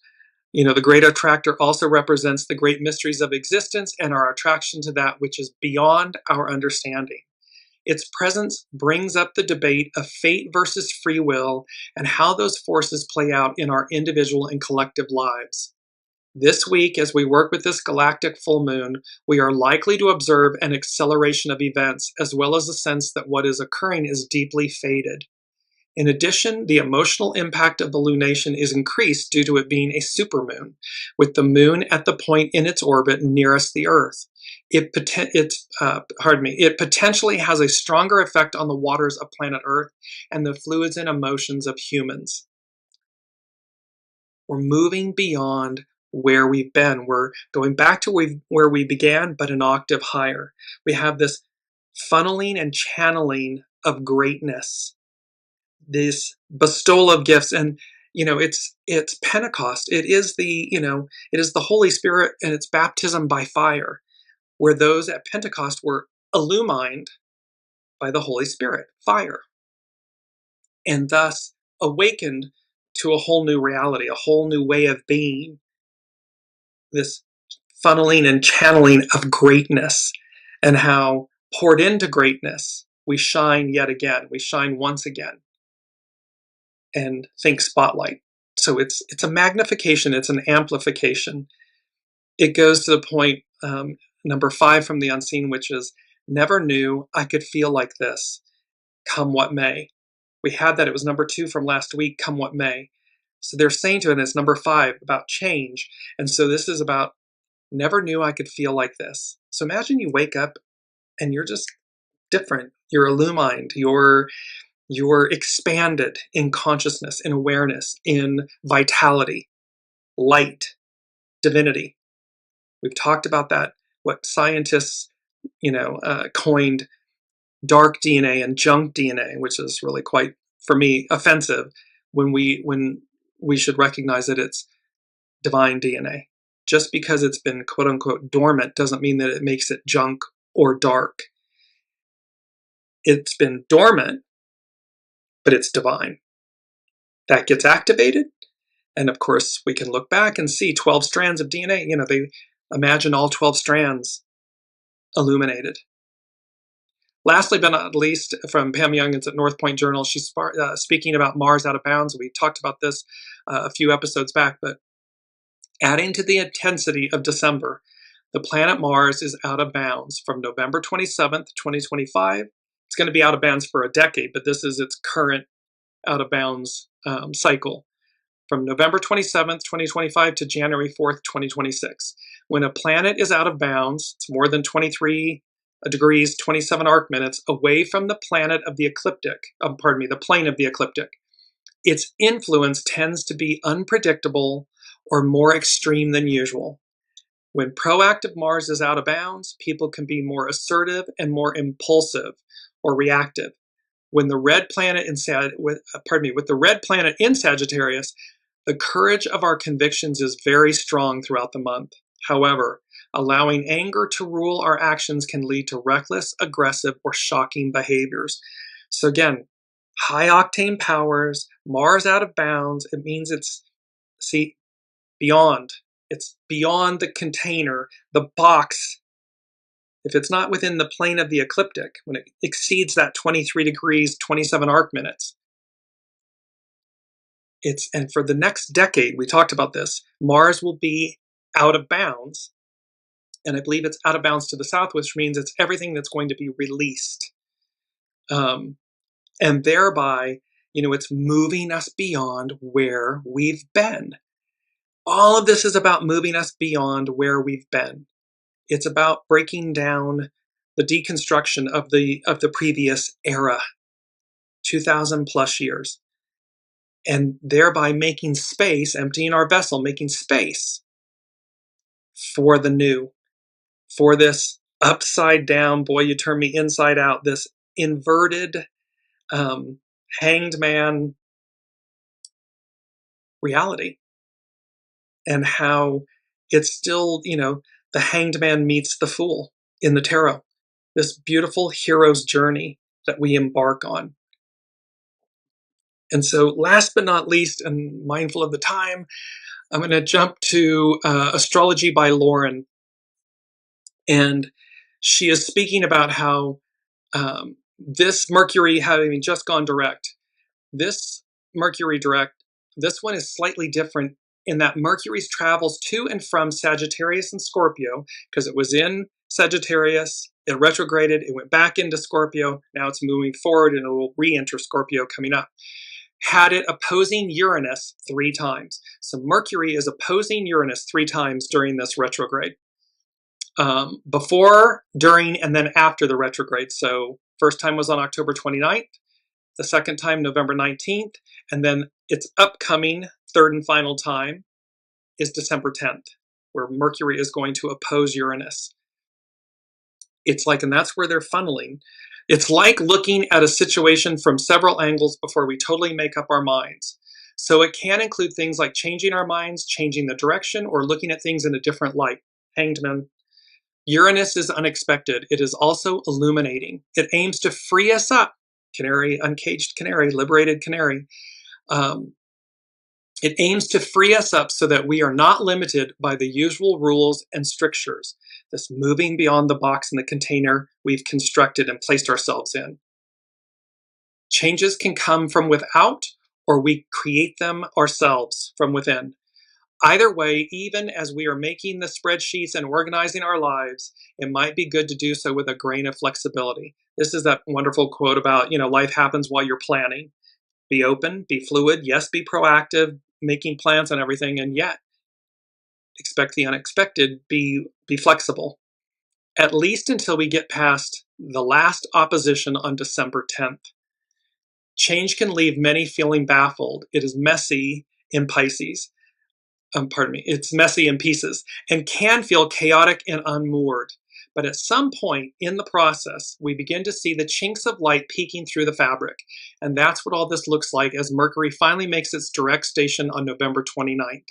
the great attractor also represents the great mysteries of existence and our attraction to that which is beyond our understanding. Its presence brings up the debate of fate versus free will and how those forces play out in our individual and collective lives. This week, as we work with this galactic full moon, we are likely to observe an acceleration of events, as well as a sense that what is occurring is deeply fated. In addition, the emotional impact of the lunation is increased due to it being a supermoon, with the moon at the point in its orbit nearest the Earth. It potentially has a stronger effect on the waters of planet Earth and the fluids and emotions of humans. We're moving beyond where we've been. We're going back to where we began, but an octave higher. We have this funneling and channeling of greatness, this bestowal of gifts, and it's Pentecost. It is the Holy Spirit and its baptism by fire, where those at Pentecost were illumined by the Holy Spirit, fire, and thus awakened to a whole new reality, a whole new way of being. This funneling and channeling of greatness, and how poured into greatness we shine yet again. We shine once again. And think spotlight. So it's a magnification. It's an amplification. It goes to the point, number 5 from the unseen, which is, never knew I could feel like this, come what may. We had that. It was number 2 from last week, come what may. So they're saying to it, and it's number 5 about change. And so this is about, never knew I could feel like this. So imagine you wake up and you're just different. You're illumined. You're expanded in consciousness, in awareness, in vitality, light, divinity. We've talked about that, what scientists, coined dark DNA and junk DNA, which is really quite, for me, offensive when we should recognize that it's divine DNA. Just because it's been quote unquote dormant doesn't mean that it makes it junk or dark. It's been dormant, but it's divine. That gets activated, and of course we can look back and see 12 strands of DNA. They imagine all 12 strands illuminated. Lastly but not least, from Pam Youngins at North Point Journal, she's speaking about Mars out of bounds. We talked about this a few episodes back, but adding to the intensity of December, the planet Mars is out of bounds from November 27th, 2025. It's going to be out of bounds for a decade, but this is its current out of bounds cycle from November 27th, 2025 to January 4th, 2026. When a planet is out of bounds, it's more than 23 degrees, 27 arc minutes away from the planet of the ecliptic, the plane of the ecliptic. Its influence tends to be unpredictable or more extreme than usual. When proactive Mars is out of bounds, people can be more assertive and more impulsive or reactive. When the red planet with the red planet in Sagittarius, the courage of our convictions is very strong throughout the month. However, allowing anger to rule our actions can lead to reckless, aggressive, or shocking behaviors. So again, high octane powers, Mars out of bounds, it means it's beyond. It's beyond the container, the box. If it's not within the plane of the ecliptic, when it exceeds that 23 degrees, 27 arc minutes, and for the next decade, we talked about this, Mars will be out of bounds. And I believe it's out of bounds to the south, which means it's everything that's going to be released. And thereby, it's moving us beyond where we've been. All of this is about moving us beyond where we've been. It's about breaking down the deconstruction of the previous era, 2,000 plus years, and thereby making space, emptying our vessel, making space for the new, for this upside down, boy, you turn me inside out, this inverted, hanged man reality, and how it's still, the hanged man meets the fool in the tarot, this beautiful hero's journey that we embark on. And so last but not least, and mindful of the time, I'm going to jump to Astrology by Lauren. And she is speaking about how this Mercury having just gone direct, this Mercury direct, this one is slightly different in that Mercury's travels to and from Sagittarius and Scorpio, because it was in Sagittarius, it retrograded, it went back into Scorpio, now it's moving forward and it will re-enter Scorpio coming up. Had it opposing Uranus 3 times. So Mercury is opposing Uranus 3 times during this retrograde. Before, during, and then after the retrograde. So first time was on October 29th, the second time November 19th, and then its upcoming third and final time is December 10th, where Mercury is going to oppose Uranus. It's like, and that's where they're funneling. It's like looking at a situation from several angles before we totally make up our minds. So it can include things like changing our minds, changing the direction, or looking at things in a different light. Hanged man. Uranus is unexpected. It is also illuminating. It aims to free us up. Canary, uncaged canary, liberated canary. It aims to free us up so that we are not limited by the usual rules and strictures, this moving beyond the box and the container we've constructed and placed ourselves in. Changes can come from without, or we create them ourselves from within. Either way, even as we are making the spreadsheets and organizing our lives, it might be good to do so with a grain of flexibility. This is that wonderful quote about, life happens while you're planning. Be open, be fluid, yes, be proactive, making plans and everything, and yet expect the unexpected, be flexible. At least until we get past the last opposition on December 10th. Change can leave many feeling baffled. It is messy in Pisces. It's messy in pieces and can feel chaotic and unmoored. But at some point in the process, we begin to see the chinks of light peeking through the fabric. And that's what all this looks like as Mercury finally makes its direct station on November 29th.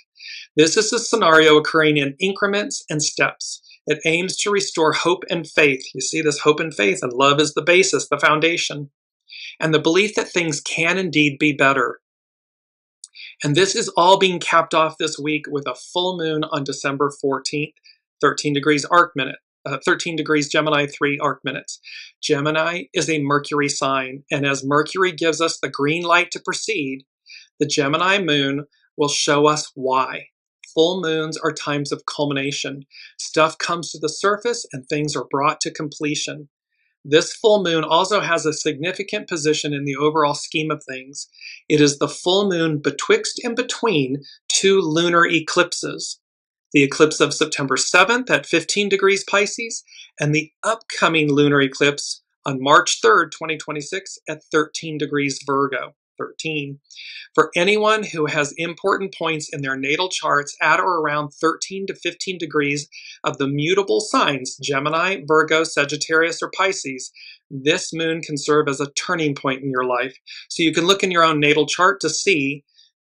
This is a scenario occurring in increments and steps. It aims to restore hope and faith. You see this hope and faith, and love is the basis, the foundation, and the belief that things can indeed be better. And this is all being capped off this week with a full moon on December 14th, 13 degrees arc minute. 13 degrees Gemini, 3 arc minutes. Gemini is a Mercury sign, and as Mercury gives us the green light to proceed, the Gemini moon will show us why. Full moons are times of culmination. Stuff comes to the surface and things are brought to completion. This full moon also has a significant position in the overall scheme of things. It is the full moon betwixt and between 2 lunar eclipses. The eclipse of September 7th at 15 degrees Pisces, and the upcoming lunar eclipse on March 3rd, 2026 at 13 degrees Virgo. 13. For anyone who has important points in their natal charts at or around 13 to 15 degrees of the mutable signs, Gemini, Virgo, Sagittarius, or Pisces, this moon can serve as a turning point in your life. So you can look in your own natal chart to see,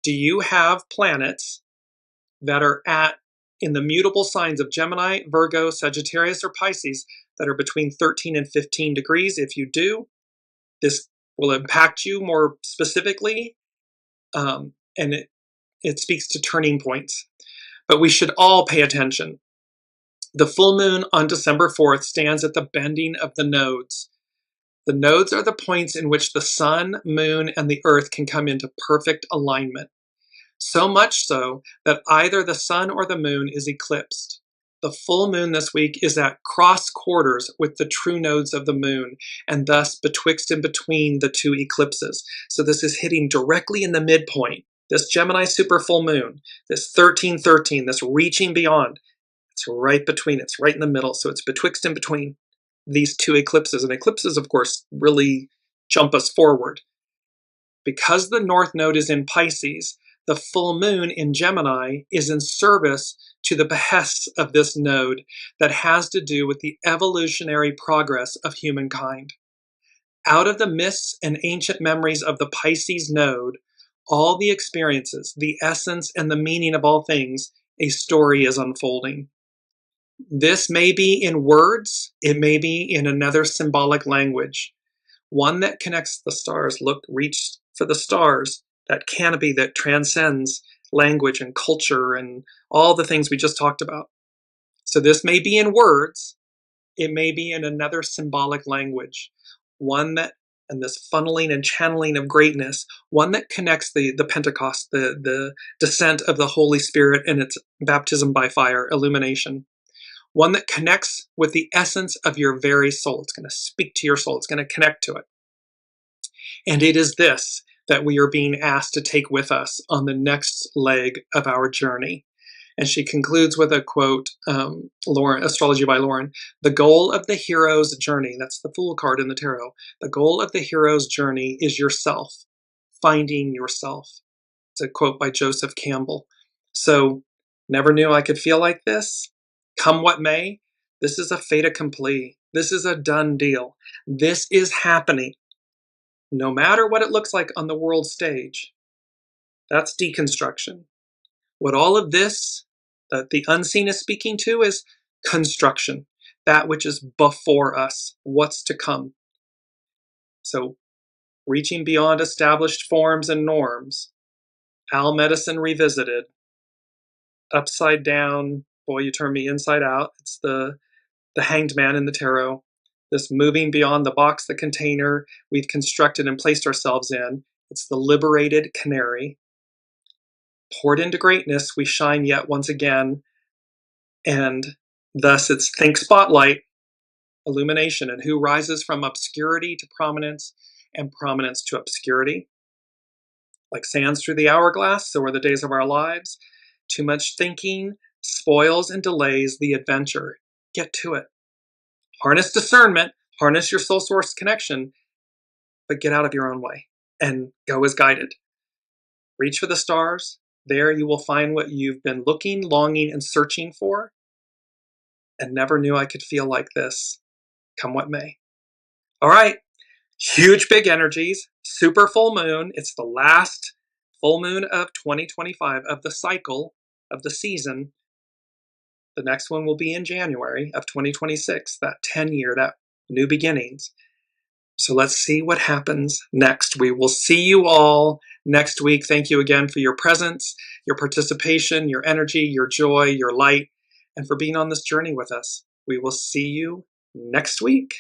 do you have planets that are in the mutable signs of Gemini, Virgo, Sagittarius, or Pisces that are between 13 and 15 degrees? If you do, this will impact you more specifically, and it speaks to turning points. But we should all pay attention. The full moon on December 4th stands at the bending of the nodes. The nodes are the points in which the sun, moon, and the earth can come into perfect alignment. So much so that either the sun or the moon is eclipsed. The full moon this week is at cross quarters with the true nodes of the moon, and thus betwixt and between the two eclipses. So this is hitting directly in the midpoint. This Gemini super full moon, this 1313, this reaching beyond, it's right between, it's right in the middle. So it's betwixt and between these two eclipses. And eclipses, of course, really jump us forward. Because the North Node is in Pisces, the full moon in Gemini is in service to the behests of this node that has to do with the evolutionary progress of humankind. Out of the myths and ancient memories of the Pisces node, all the experiences, the essence and the meaning of all things, a story is unfolding. This may be in words, it may be in another symbolic language, one that connects the stars. Look, reach for the stars, that canopy that transcends language and culture and all the things we just talked about. So this may be in words, it may be in another symbolic language, one that, and this funneling and channeling of greatness, one that connects the Pentecost, the descent of the Holy Spirit and its baptism by fire, illumination, one that connects with the essence of your very soul. It's going to speak to your soul, it's going to connect to it. And it is this that we are being asked to take with us on the next leg of our journey. And she concludes with a quote, Lauren, Astrology by Lauren, "The goal of the hero's journey," that's the Fool card in the tarot, "the goal of the hero's journey is yourself, finding yourself." It's a quote by Joseph Campbell. So, never knew I could feel like this. Come what may, this is a fait accompli. This is a done deal. This is happening. No matter what it looks like on the world stage. That's deconstruction. What all of this, that the unseen is speaking to, is construction. That which is before us, what's to come. So, reaching beyond established forms and norms, Al Medicine Revisited, upside down, boy, you turn me inside out. It's the Hanged Man in the tarot. This moving beyond the box, the container we've constructed and placed ourselves in. It's the liberated canary. Poured into greatness, we shine yet once again. And thus it's think spotlight, illumination, and who rises from obscurity to prominence and prominence to obscurity. Like sands through the hourglass, so are the days of our lives. Too much thinking spoils and delays the adventure. Get to it. Harness discernment, harness your soul source connection, but get out of your own way and go as guided. Reach for the stars. There you will find what you've been looking, longing, and searching for, and never knew I could feel like this, come what may. All right, huge big energies, super full moon. It's the last full moon of 2025, of the cycle, of the season. The next one will be in January of 2026, that 10-year, that new beginnings. So let's see what happens next. We will see you all next week. Thank you again for your presence, your participation, your energy, your joy, your light, and for being on this journey with us. We will see you next week.